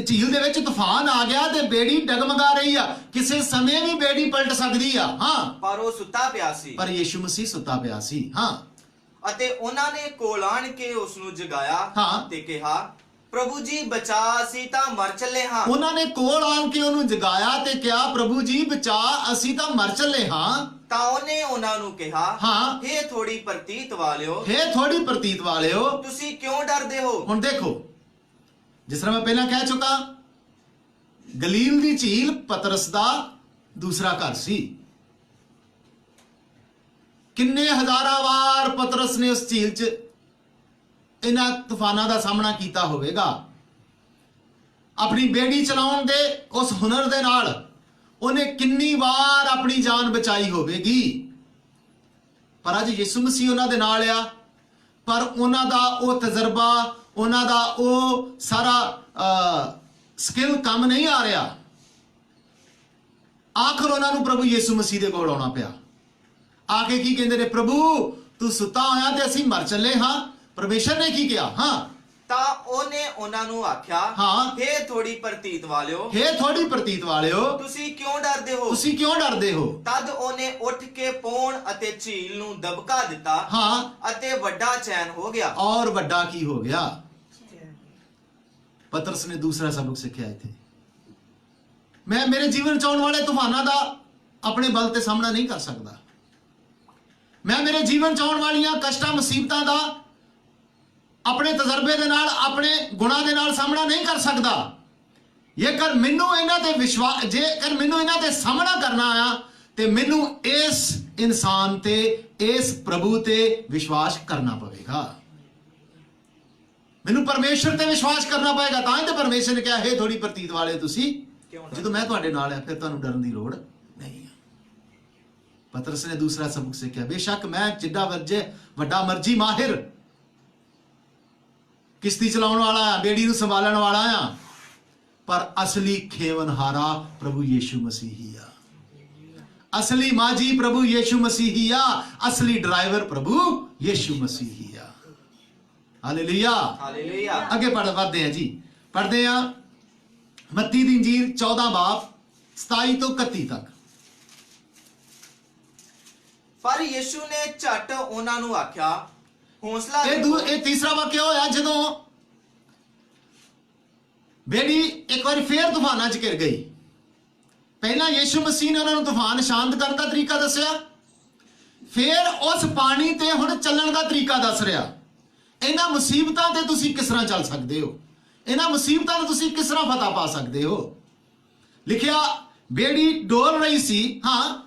ਝੀਲ ਦੇ ਵਿੱਚ ਤੂਫਾਨ ਆ ਗਿਆ ਤੇ ਬੇੜੀ ਡਗਮਗਾ ਰਹੀ ਆ। ਕਿਸੇ ਸਮੇਂ ਵੀ ਬੇੜੀ ਪਲਟ ਸਕਦੀ ਆ। ਹਾਂ, ਪਰ ਉਹ ਸੁੱਤਾ ਪਿਆ ਸੀ। ਪਰ ਯੀਸ਼ੂ ਮਸੀਹ ਸੁੱਤਾ ਪਿਆ ਸੀ। ਹਾਂ, ਅਤੇ ਉਹਨਾਂ ਨੇ ਕੋਲ ਆਣ ਕੇ ਉਸ ਨੂੰ ਜਗਾਇਆ ਹਾਂ। ਤੇ ਕਿਹਾ, ਪ੍ਰਭੂ ਜੀ ਬਚਾ, ਅਸੀਂ ਤਾਂ ਮਰ ਚੱਲੇ ਹਾਂ। ਉਹਨਾਂ ਨੇ ਕੋਲ ਆਣ ਕੇ ਉਹਨੂੰ ਜਗਾਇਆ ਤੇ ਕਿਹਾ, ਪ੍ਰਭੂ ਜੀ ਬਚਾ, ਅਸੀਂ ਤਾਂ ਮਰ ਚੱਲੇ ਹਾਂ। ਤਾਂ ਉਹਨੇ ਉਹਨਾਂ ਨੂੰ ਕਿਹਾ, ਹਾਂ। ਹੇ ਥੋੜੀ ਪ੍ਰਤੀਤ ਵਾਲਿਓ, ਹੇ ਥੋੜੀ ਪ੍ਰਤੀਤ ਵਾਲਿਓ, ਤੁਸੀਂ ਕਿਉਂ ਡਰਦੇ ਹੋ? ਹੁਣ ਦੇਖੋ, ਜਿਸ ਤਰ੍ਹਾਂ ਮੈਂ ਪਹਿਲਾਂ ਕਹਿ ਚੁੱਕਾ, ਗਲੀਲ ਦੀ ਝੀਲ ਪਤਰਸ ਦਾ ਦੂਸਰਾ ਘਰ ਸੀ। ਕਿੰਨੇ ਹਜ਼ਾਰਾਂ ਵਾਰ ਪਤਰਸ ਨੇ ਉਸ ਝੀਲ 'ਚ ਇਹਨਾਂ ਤੂਫਾਨਾਂ ਦਾ ਸਾਹਮਣਾ ਕੀਤਾ ਹੋਵੇਗਾ। ਆਪਣੀ ਬੇੜੀ ਚਲਾਉਣ ਦੇ ਉਸ ਹੁਨਰ ਦੇ ਨਾਲ ਉਹਨੇ ਕਿੰਨੀ ਵਾਰ ਆਪਣੀ ਜਾਨ ਬਚਾਈ ਹੋਵੇਗੀ। ਪਰ ਅੱਜ ਯਿਸੂ ਮਸੀਹ ਉਹਨਾਂ ਦੇ ਨਾਲ ਆ, ਪਰ ਉਹਨਾਂ ਦਾ ਉਹ ਤਜਰਬਾ, ਉਹਨਾਂ ਦਾ ਉਹ ਸਾਰਾ ਸਕਿੱਲ ਕੰਮ ਨਹੀਂ ਆ ਰਿਹਾ। ਆਖਰ ਉਹਨਾਂ ਨੂੰ ਪ੍ਰਭੂ ਯਿਸੂ ਮਸੀਹ ਦੇ ਕੋਲ ਆਉਣਾ ਪਿਆ। ਆ ਕੇ ਕੀ ਕਹਿੰਦੇ ਨੇ? ਪ੍ਰਭੂ ਤੂੰ ਸੁੱਤਾ ਹੋਇਆ ਤੇ ਅਸੀਂ ਮਰ ਚੱਲੇ ਹਾਂ। ਪਰਮੇਸ਼ਰ ਨੇ ਕੀ ਕਿਹਾ? ਹਾਂ, ਤਾਂ ਉਹਨੇ ਉਹਨਾਂ ਨੂੰ ਆਖਿਆ, ਹਾਂ। ਹੇ ਥੋੜੀ ਪ੍ਰਤੀਤ ਵਾਲਿਓ, ਹੇ ਥੋੜੀ ਪ੍ਰਤੀਤ ਵਾਲਿਓ, ਤੁਸੀਂ ਕਿਉਂ ਡਰਦੇ ਹੋ? ਤੁਸੀਂ ਕਿਉਂ ਡਰਦੇ ਹੋ? ਤਦ ਉਹਨੇ ਉੱਠ ਕੇ ਪੌਣ ਅਤੇ ਝੀਲ ਨੂੰ ਦਬਕਾ ਦਿੱਤਾ। ਹਾਂ, ਅਤੇ ਵੱਡਾ ਚੈਨ ਹੋ ਗਿਆ। ਔਰ ਵੱਡਾ ਕੀ ਹੋ ਗਿਆ? ਪਤਰਸ ਨੇ ਦੂਸਰਾ ਸਬਕ ਸਿੱਖਿਆ ਇੱਥੇ। ਮੈਂ ਮੇਰੇ ਜੀਵਨ 'ਚ ਆਉਣ ਵਾਲੇ ਤੂਫਾਨਾਂ ਦਾ ਆਪਣੇ ਬਲ ਤੇ ਸਾਹਮਣਾ ਨਹੀਂ ਕਰ ਸਕਦਾ। ਮੈਂ ਮੇਰੇ ਜੀਵਨ 'ਚ ਆਉਣ ਵਾਲੀਆਂ ਕਸ਼ਟਾਂ, ਮੁਸੀਬਤਾਂ ਦਾ ਆਪਣੇ ਤਜਰਬੇ ਦੇ ਨਾਲ, ਆਪਣੇ ਗੁਣਾਂ ਦੇ ਨਾਲ ਸਾਹਮਣਾ ਨਹੀਂ ਕਰ ਸਕਦਾ। ਜੇਕਰ ਮੈਨੂੰ ਇਹਨਾਂ ਤੇ ਸਾਹਮਣਾ ਕਰਨਾ ਆ ਤੇ ਮੈਨੂੰ ਇਸ ਇਨਸਾਨ ਤੇ, ਇਸ ਪ੍ਰਭੂ ਤੇ ਵਿਸ਼ਵਾਸ ਕਰਨਾ ਪਵੇਗਾ। ਮੈਨੂੰ ਪਰਮੇਸ਼ਰ ਤੇ ਵਿਸ਼ਵਾਸ ਕਰਨਾ ਪਏਗਾ। ਤਾਂ ਹੀ ਤੇ ਪਰਮੇਸ਼ਰ ਨੇ ਕਿਹਾ, ਹੇ ਥੋੜੀ ਪ੍ਰਤੀਤ ਵਾਲੇ, ਤੁਸੀਂ ਜਦੋਂ ਮੈਂ ਤੁਹਾਡੇ ਨਾਲ ਆ ਫਿਰ ਤੁਹਾਨੂੰ ਡਰਨ ਦੀ ਲੋੜ ਨਹੀਂ ਹੈ। ਪਤਰਸ ਨੇ ਦੂਸਰਾ ਸਬਕ ਸਿੱਖਿਆ। ਬੇਸ਼ੱਕ ਮੈਂ ਜਿੱਡਾ ਵੱਡਾ ਮਰਜੀ ਮਾਹਿਰ ਕਿਸ਼ਤੀ ਚਲਾਉਣ ਵਾਲਾ ਆ, ਬੇੜੀ ਨੂੰ ਸੰਭਾਲਣ ਵਾਲਾ ਆ, ਪਰ ਅਸਲੀ ਖੇਵਨਹਾਰਾ ਪ੍ਰਭੂ ਯੀਸ਼ੂ ਮਸੀਹ ਹੀ ਆ। ਅਸਲੀ ਮਾਜੀ ਪ੍ਰਭੂ ਯੀਸ਼ੂ ਮਸੀਹ ਹੀ ਆ। ਅਸਲੀ ਡਰਾਈਵਰ ਪ੍ਰਭੂ ਯੀਸ਼ੂ ਮਸੀਹ ਹੀ ਆ। Hallelujah, hallelujah. ਅੱਗੇ ਵਧਦੇ ਆ ਜੀ। ਪੜ੍ਹਦੇ ਆ ਮੱਤੀ ਦੀ ਇੰਜੀਲ 14 ਬਾਬ 27 ਤੋਂ 31 ਤੱਕ। ਪਰ ਯਿਸੂ ਨੇ ਝਟ ਉਹਨਾਂ ਨੂੰ ਆਖਿਆ, ਹੌਸਲਾ ਰੱਖੋ। ਇਹ ਤੀਸਰਾ ਵਾਕਿਆ ਹੋਇਆ ਜਦੋਂ ਬੇੜੀ ਇੱਕ ਵਾਰ ਫੇਰ ਤੂਫਾਨਾਂ 'ਚ ਘਿਰ ਗਈ। ਪਹਿਲਾਂ ਯਿਸੂ ਮਸੀਹ ਨੇ ਉਹਨਾਂ ਨੂੰ ਤੂਫਾਨ ਸ਼ਾਂਤ ਕਰਨ ਦਾ ਤਰੀਕਾ ਦੱਸਿਆ, ਫੇਰ ਉਸ ਪਾਣੀ ਤੇ ਹੁਣ ਚੱਲਣ ਦਾ ਤਰੀਕਾ ਦੱਸ ਰਿਹਾ। ਇਹਨਾਂ ਮੁਸੀਬਤਾਂ ਤੇ ਤੁਸੀਂ ਕਿਸ ਤਰ੍ਹਾਂ ਚੱਲ ਸਕਦੇ ਹੋ? ਇਹਨਾਂ ਮੁਸੀਬਤਾਂ ਤੇ ਤੁਸੀਂ ਕਿਸ ਤਰ੍ਹਾਂ ਫਤਹ ਪਾ ਸਕਦੇ ਹੋ? ਲਿਖਿਆ, ਬੇੜੀ ਡੋਲ ਰਹੀ ਸੀ। ਹਾਂ,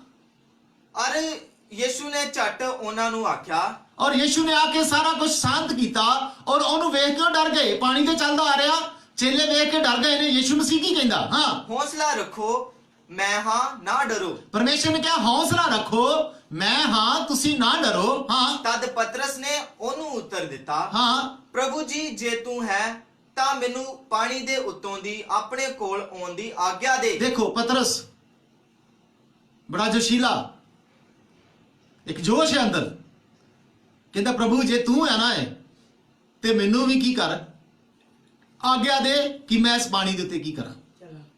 ਅਰ ਯਿਸੂ ਨੇ ਝਟ ਉਹਨਾਂ ਨੂੰ ਆਖਿਆ, ਔਰ ਯਿਸੂ ਨੇ ਆ ਕੇ ਸਾਰਾ ਕੁਝ ਸ਼ਾਂਤ ਕੀਤਾ। ਔਰ ਉਹਨੂੰ ਵੇਖ ਕੇ ਡਰ ਗਏ। ਪਾਣੀ ਤੇ ਚੱਲਦਾ ਆ ਰਿਹਾ, ਚੇਲੇ ਵੇਖ ਕੇ ਡਰ ਗਏ ਨੇ। ਯਿਸੂ ਮਸੀਹ ਕੀ ਕਹਿੰਦਾ? ਹਾਂ, ਹੌਸਲਾ ਰੱਖੋ, ਮੈਂ ਹਾਂ, ਨਾ ਡਰੋ। ਪਰਮੇਸ਼ਰ ਨੇ ਕਿਹਾ, ਹੌਸਲਾ ਰੱਖੋ, ਮੈਂ ਹਾਂ, ਤੁਸੀਂ ਨਾ ਡਰੋ। ਹਾਂ, ਤਦ ਪਤਰਸ ਨੇ ਉਹਨੂੰ ਉੱਤਰ ਦਿੱਤਾ, ਹਾਂ ਪ੍ਰਭੂ ਜੀ ਜੇ ਤੂੰ ਹੈ ਤਾਂ ਮੈਨੂੰ ਪਾਣੀ ਦੇ ਉੱਤੋਂ ਦੀ ਆਪਣੇ ਕੋਲ ਆਉਣ ਦੀ ਆਗਿਆ ਦੇ। ਦੇਖੋ ਪਤਰਸ ਬੜਾ ਜੋਸ਼ੀਲਾ, ਇੱਕ ਜੋਸ਼ ਹੈ ਅੰਦਰ। ਕਹਿੰਦਾ ਪ੍ਰਭੂ ਜੇ ਤੂੰ ਹੈ ਨਾ ਹੈ ਤੇ ਮੈਨੂੰ ਵੀ ਕੀ ਕਰ, ਆਗਿਆ ਦੇ ਕਿ ਮੈਂ ਇਸ ਪਾਣੀ ਦੇ ਉੱਤੇ ਕੀ ਕਰਾਂ,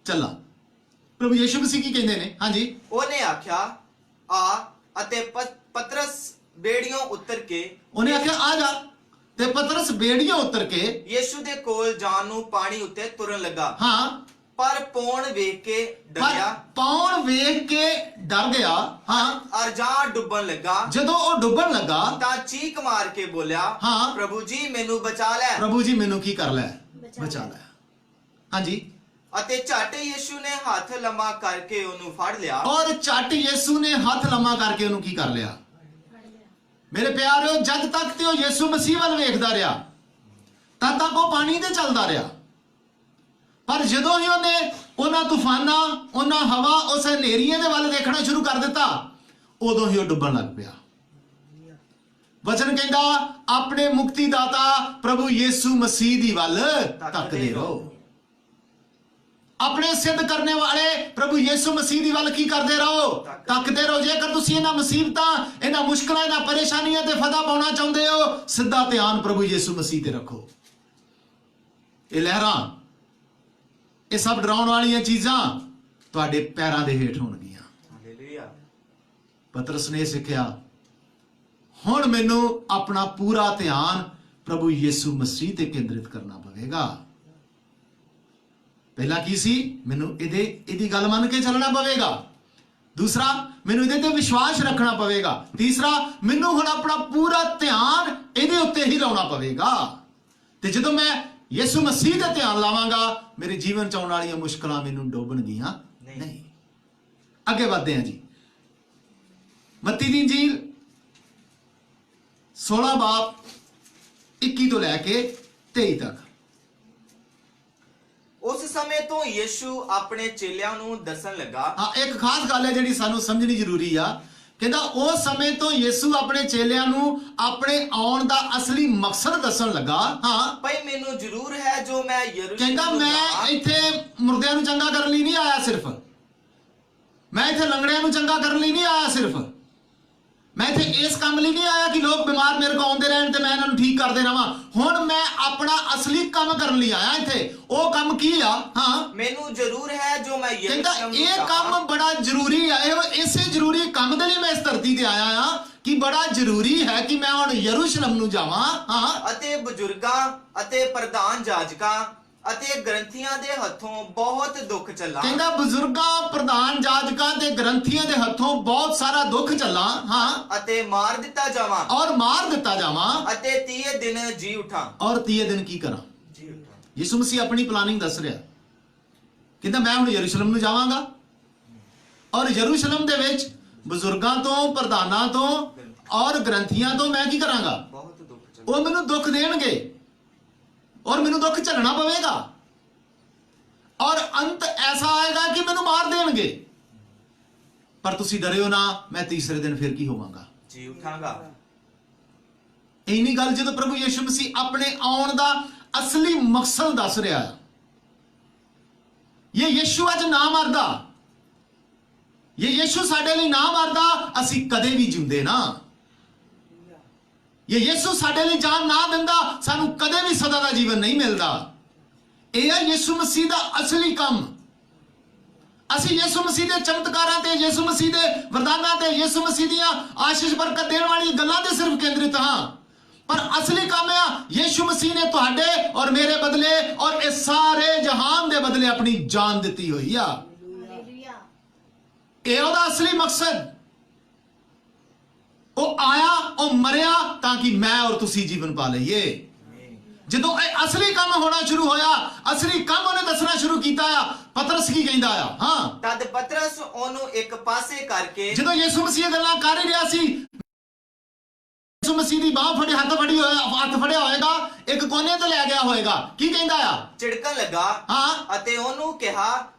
ਚੱਲਾਂ। ਪ੍ਰਭੂ ਯਿਸੂ ਮਸੀਹ ਕੀ ਕਹਿੰਦੇ ਨੇ? ਹਾਂਜੀ, ਉਹਨੇ ਆਖਿਆ ਆ, ਅਤੇ ਪਤਰਸ ਬੇੜੀਆਂ ਉਤਰ ਕੇ ਉਹਨੇ ਆਖਿਆ ਆ ਜਾ, ਤੇ ਪਤਰਸ ਬੇੜੀਆਂ ਉਤਰ ਕੇ ਯਿਸੂ ਦੇ ਕੋਲ ਜਾਣ ਨੂੰ ਪਾਣੀ ਉੱਤੇ ਤੁਰਨ ਲੱਗਾ। ਹਾਂ ਪਰ ਪੌਣ ਵੇਖ ਕੇ ਪਰ ਡਰਿਆ ਪੌਣ ਵੇਖ ਕੇ ਡਰ ਗਿਆ। ਹਾਂ ਔਰ ਜਾਂ ਡੁੱਬਣ ਲੱਗਾ ਜਦੋਂ ਉਹ ਡੁੱਬਣ ਲੱਗਾ ਤਾਂ ਚੀਕ ਮਾਰ ਕੇ ਬੋਲਿਆ, ਹਾਂ। ਪ੍ਰਭੂ ਜੀ ਮੈਨੂੰ ਬਚਾ ਲੈ। ਪ੍ਰਭੂ ਜੀ ਮੈਨੂੰ ਕੀ ਕਰ ਲੈ, ਬਚਾ ਲੈ। ਹਾਂਜੀ, ਅਤੇ ਝੱਟ ਯਿਸੂ ਨੇ ਹੱਥ ਲੰਮਾ ਕਰਕੇ ਉਹਨੂੰ ਫੜ ਲਿਆ। ਔਰ ਝੱਟ ਯਿਸੂ ਨੇ ਹੱਥ ਲੰਮਾ ਕਰਕੇ ਉਹਨੂੰ ਕੀ ਕਰ ਲਿਆ? ਮੇਰੇ ਪਿਆਰਿਓ, ਜਦ ਤੱਕ ਤੇ ਉਹ ਯਿਸੂ ਮਸੀਹ ਵੱਲ ਵੇਖਦਾ ਰਿਹਾ ਤਦ ਤੱਕ ਉਹ ਪਾਣੀ ਤੇ ਚੱਲਦਾ ਰਿਹਾ। ਪਰ ਜਦੋਂ ਹੀ ਉਹਨੇ ਉਹਨਾਂ ਤੂਫਾਨਾਂ, ਉਹਨਾਂ ਹਵਾ, ਉਸ ਹਨੇਰੀਆਂ ਦੇ ਵੱਲ ਦੇਖਣਾ ਸ਼ੁਰੂ ਕਰ ਦਿੱਤਾ, ਉਦੋਂ ਹੀ ਉਹ ਡੁੱਬਣ ਲੱਗ ਪਿਆ। ਵਚਨ ਕਹਿੰਦਾ ਆਪਣੇ ਮੁਕਤੀ ਦਾਤਾ ਪ੍ਰਭੂ ਯਿਸੂ ਮਸੀਹ ਦੀ ਵੱਲ ਤੱਕਦੇ ਰਹੋ। ਆਪਣੇ ਸਿੱਧ ਕਰਨੇ ਵਾਲੇ ਪ੍ਰਭੂ ਯਿਸੂ ਮਸੀਹ ਦੀ ਵੱਲ ਕੀ ਕਰਦੇ ਰਹੋ? ਤੱਕਦੇ ਰਹੋ। ਜੇਕਰ ਤੁਸੀਂ ਇਹਨਾਂ ਮੁਸੀਬਤਾਂ, ਇਹਨਾਂ ਮੁਸ਼ਕਲਾਂ, ਇਹਨਾਂ ਪਰੇਸ਼ਾਨੀਆਂ ਤੇ ਫਤਹ ਪਾਉਣਾ ਚਾਹੁੰਦੇ ਹੋ, ਸਿੱਧਾ ਧਿਆਨ ਪ੍ਰਭੂ ਯਿਸੂ ਮਸੀਹ ਤੇ ਰੱਖੋ। ਇਹ ਲਹਿਰਾਂ, ਇਹ ਸਭ ਡਰਾਉਣ ਵਾਲੀਆਂ ਚੀਜ਼ਾਂ ਤੁਹਾਡੇ ਪੈਰਾਂ ਦੇ ਹੇਠ ਹੋਣਗੀਆਂ। ਹਾਲੇਲੂਇਆ। ਪਤਰਸ ਨੇ ਸਿੱਖਿਆ, ਹੁਣ ਮੈਨੂੰ ਆਪਣਾ ਪੂਰਾ ਧਿਆਨ ਪ੍ਰਭੂ ਯਿਸੂ ਮਸੀਹ ਤੇ ਕੇਂਦਰਿਤ ਕਰਨਾ ਪਵੇਗਾ। ਪਹਿਲਾ ਕੀ ਸੀ? ਮੈਨੂੰ ਇਹਦੀ ਗੱਲ ਮੰਨ ਕੇ ਚੱਲਣਾ ਪਵੇਗਾ। ਦੂਸਰਾ, ਮੈਨੂੰ ਇਹਦੇ ਤੇ ਵਿਸ਼ਵਾਸ ਰੱਖਣਾ ਪਵੇਗਾ। ਤੀਸਰਾ, ਮੈਨੂੰ ਹੁਣ ਆਪਣਾ ਪੂਰਾ ਧਿਆਨ ਇਹਦੇ ਉੱਤੇ ਹੀ ਲਾਉਣਾ ਪਵੇਗਾ। ਤੇ ਜਦੋਂ ਮੈਂ ਯਿਸੂ ਮਸੀਹ ਤੇ ਧਿਆਨ ਲਾਵਾਂਗਾ, ਮੇਰੇ ਜੀਵਨ ਚ ਆਉਣ ਵਾਲੀਆਂ ਮੁਸ਼ਕਲਾਂ ਮੈਨੂੰ ਡੋਬਣਗੀਆਂ ਨਹੀਂ। ਅੱਗੇ ਵਧਦੇ ਹਾਂ ਜੀ। ਮੱਤੀ ਦੀ ਇੰਜੀਲ 16 ਬਾਬ 21 ਤੋਂ ਲੈ ਕੇ 23 ਤੱਕ। ਉਸ ਸਮੇਂ ਤੋਂ ਯਿਸੂ ਆਪਣੇ ਚੇਲਿਆਂ ਨੂੰ ਦੱਸਣ ਲੱਗਾ। ਹਾਂ, ਇੱਕ ਖਾਸ ਗੱਲ ਹੈ ਜਿਹੜੀ ਸਾਨੂੰ ਸਮਝਣੀ ਜ਼ਰੂਰੀ ਆ। ਕਹਿੰਦਾ ਉਸ ਸਮੇਂ ਤੋਂ ਯਿਸੂ ਆਪਣੇ ਚੇਲਿਆਂ ਨੂੰ ਆਪਣੇ ਆਉਣ ਦਾ ਅਸਲੀ ਮਕਸਦ ਦੱਸਣ ਲੱਗਾ। ਹਾਂ, ਭਈ ਮੈਨੂੰ ਜ਼ਰੂਰ ਹੈ ਜੋ ਮੈਂ ਯਰੂਸ਼ਲਮ ਕਹਿੰਦਾ ਨੂੰ ਮੈਂ ਜਾਵਾਂ। ਇੱਥੇ ਮੁਰਦਿਆਂ ਨੂੰ ਚੰਗਾ ਕਰਨ ਲਈ ਨਹੀਂ ਆਇਆ, ਸਿਰਫ ਮੈਂ ਇੱਥੇ ਲੰਗੜਿਆਂ ਨੂੰ ਚੰਗਾ ਕਰਨ ਲਈ ਨਹੀਂ ਆਇਆ, ਸਿਰਫ ਮੈਂ ਇੱਥੇ ਇਸ ਕੰਮ ਲਈ ਨਹੀਂ ਆਇਆ ਕਿ ਲੋਕ ਬਿਮਾਰ ਮੇਰੇ ਕੋਲ ਆਉਂਦੇ ਰਹਿਣ ਤੇ ਮੈਂ ਇਹਨਾਂ ਨੂੰ ਠੀਕ ਕਰਦੇ ਰਵਾਂ। ਹੁਣ ਮੈਂ ਆਪਣਾ ਅਸਲੀ ਕੰਮ ਕਰਨ ਲਈ ਆਇਆ ਇੱਥੇ। ਉਹ ਕੰਮ ਕੀ ਆ? ਹਾਂ, ਮੈਨੂੰ ਜ਼ਰੂਰ ਹੈ ਜੋ ਮੈਂ ਕਹਿੰਦਾ ਯਰੂਸ਼ਲਮ ਨੂੰ ਇਹ ਜਾਵਾਂ। ਕੰਮ ਬੜਾ ਜ਼ਰੂਰੀ ਆ। ਇਹ ਇਸੇ ਜ਼ਰੂਰੀ ਕੰਮ ਦੇ ਲਈ ਮੈਂ ਇਸ ਧਰਤੀ ਤੇ ਆਇਆ ਆ ਕਿ ਬੜਾ ਜ਼ਰੂਰੀ ਹੈ ਕਿ ਮੈਂ ਹੁਣ ਯਰੂਸ਼ਲਮ ਨੂੰ ਜਾਵਾਂ। ਹਾਂ, ਅਤੇ ਬਜ਼ੁਰਗਾਂ ਅਤੇ ਪ੍ਰਧਾਨ ਜਾਜਕਾਂ ਅਤੇ ਗ੍ਰੰਥੀਆਂ ਦੇ ਹੱਥੋਂ ਬਹੁਤ ਦੁੱਖ ਚੱਲਾ। ਕਹਿੰਦਾ ਬਜ਼ੁਰਗਾਂ, ਪ੍ਰਧਾਨ ਜਾਜਕਾਂ ਤੇ ਗ੍ਰੰਥੀਆਂ ਦੇ ਹੱਥੋਂ ਬਹੁਤ ਸਾਰਾ ਦੁੱਖ ਚੱਲਾਂ। ਹਾਂ, ਅਤੇ ਮਾਰ ਦਿੱਤਾ ਜਾਵਾਂ। ਔਰ ਮਾਰ ਦਿੱਤਾ ਜਾਵਾਂ। ਅਤੇ 30 ਦਿਨ ਜੀ ਉਠਾਂ। ਔਰ 30 ਦਿਨ ਕੀ ਕਰਾਂ? ਜੀ ਉਠਾਂ। ਯਿਸੂ ਮਸੀਹ ਆਪਣੀ ਪਲਾਨਿੰਗ ਦੱਸ ਰਿਹਾ। ਕਹਿੰਦਾ ਮੈਂ ਹੁਣ ਯਰੂਸ਼ਲਮ ਨੂੰ ਜਾਵਾਂਗਾ ਔਰ ਯਰੂਸ਼ਲਮ ਦੇ ਵਿੱਚ ਬਜ਼ੁਰਗਾਂ ਤੋਂ, ਪ੍ਰਧਾਨਾਂ ਤੋਂ ਔਰ ਗ੍ਰੰਥੀਆਂ ਤੋਂ ਮੈਂ ਕੀ ਕਰਾਂਗਾ? ਬਹੁਤ ਦੁੱਖ ਚੱਲਾ। ਉਹ ਮੈਨੂੰ ਦੁੱਖ ਦੇਣਗੇ ਔਰ ਮੈਨੂੰ ਦੁੱਖ ਝੱਲਣਾ ਪਵੇਗਾ ਔਰ ਅੰਤ ਐਸਾ ਆਏਗਾ ਕਿ ਮੈਨੂੰ ਮਾਰ ਦੇਣਗੇ। ਪਰ ਤੁਸੀਂ ਡਰਿਓ ਨਾ, ਮੈਂ ਤੀਸਰੇ ਦਿਨ ਫਿਰ ਕੀ ਹੋਵਾਂਗਾ? ਜੀ ਉਠਾਂਗਾ। ਇੰਨੀ ਗੱਲ ਜਦੋਂ ਪ੍ਰਭੂ ਯਿਸੂ ਮਸੀਹ ਆਪਣੇ ਆਉਣ ਦਾ ਅਸਲੀ ਮਕਸਦ ਦੱਸ ਰਿਹਾ ਹੈ। ਇਹ ਯਿਸੂ ਅੱਜ ਨਾ ਮਰਦਾ, ਇਹ ਯਿਸੂ ਸਾਡੇ ਲਈ ਨਾ ਮਰਦਾ, ਅਸੀਂ ਕਦੇ ਵੀ ਜਿਉਂਦੇ ਨਾ। ਇਹ ਯਿਸੂ ਸਾਡੇ ਲਈ ਜਾਨ ਨਾ ਦਿੰਦਾ, ਸਾਨੂੰ ਕਦੇ ਵੀ ਸਦਾ ਦਾ ਜੀਵਨ ਨਹੀਂ ਮਿਲਦਾ। ਇਹ ਹੈ ਯਿਸੂ ਮਸੀਹ ਦਾ ਅਸਲੀ ਕੰਮ। ਅਸੀਂ ਯਿਸੂ ਮਸੀਹ ਦੇ ਚਮਤਕਾਰਾਂ ਤੇ, ਯਿਸੂ ਮਸੀਹ ਦੇ ਵਰਦਾਨਾਂ ਤੇ, ਯਿਸੂ ਮਸੀਹ ਦੀਆਂ ਆਸ਼ੀਸ਼ ਬਰਕਤ ਦੇਣ ਵਾਲੀ ਗੱਲਾਂ ਤੇ ਸਿਰਫ ਕੇਂਦਰਿਤ ਹਾਂ। ਪਰ ਅਸਲੀ ਕੰਮ ਆ ਯਿਸੂ ਮਸੀਹ ਨੇ ਤੁਹਾਡੇ ਔਰ ਮੇਰੇ ਬਦਲੇ ਔਰ ਇਸ ਸਾਰੇ ਜਹਾਨ ਦੇ ਬਦਲੇ ਆਪਣੀ ਜਾਨ ਦਿੱਤੀ ਹੋਈ ਆ। ਇਹ ਉਹਦਾ ਅਸਲੀ ਮਕਸਦ। ਉਹ ਆਇਆ, ਉਹ ਮਰਿਆ ਤਾਂ ਕਿ ਮੈਂ ਔਰ ਤੁਸੀਂ ਜੀਵਨ ਪਾ ਲਈਏ। ਜਦੋਂ ਇਹ ਅਸਲੀ ਕੰਮ ਹੋਣਾ ਸ਼ੁਰੂ ਹੋਇਆ, ਅਸਲੀ ਕੰਮ ਉਹਨੇ ਦੱਸਣਾ ਸ਼ੁਰੂ ਕੀਤਾ ਆ, ਪਤਰਸ ਕੀ ਕਹਿੰਦਾ ਆ? ਹਾਂ, ਤਦ ਪਤਰਸ ਉਹਨੂੰ ਇੱਕ ਪਾਸੇ ਕਰਕੇ, ਜਦੋਂ ਯਿਸੂ ਮਸੀਹ ਗੱਲਾਂ ਕਰ ਹੀ ਰਿਹਾ ਸੀ, ਯਿਸੂ ਮਸੀਹ ਦੀ ਬਾਹ ਫੜੀ, ਹੱਥ ਫੜਿਆ ਹੋਏਗਾ, ਇੱਕ ਕੋਨੇ ਤੇ ਲੈ ਗਿਆ ਹੋਏਗਾ। ਕੀ ਕਹਿੰਦਾ ਆ? ਝਿੜਕਣ ਲੱਗਾ। ਹਾਂ, ਅਤੇ ਉਹਨੂੰ ਕਿਹਾ,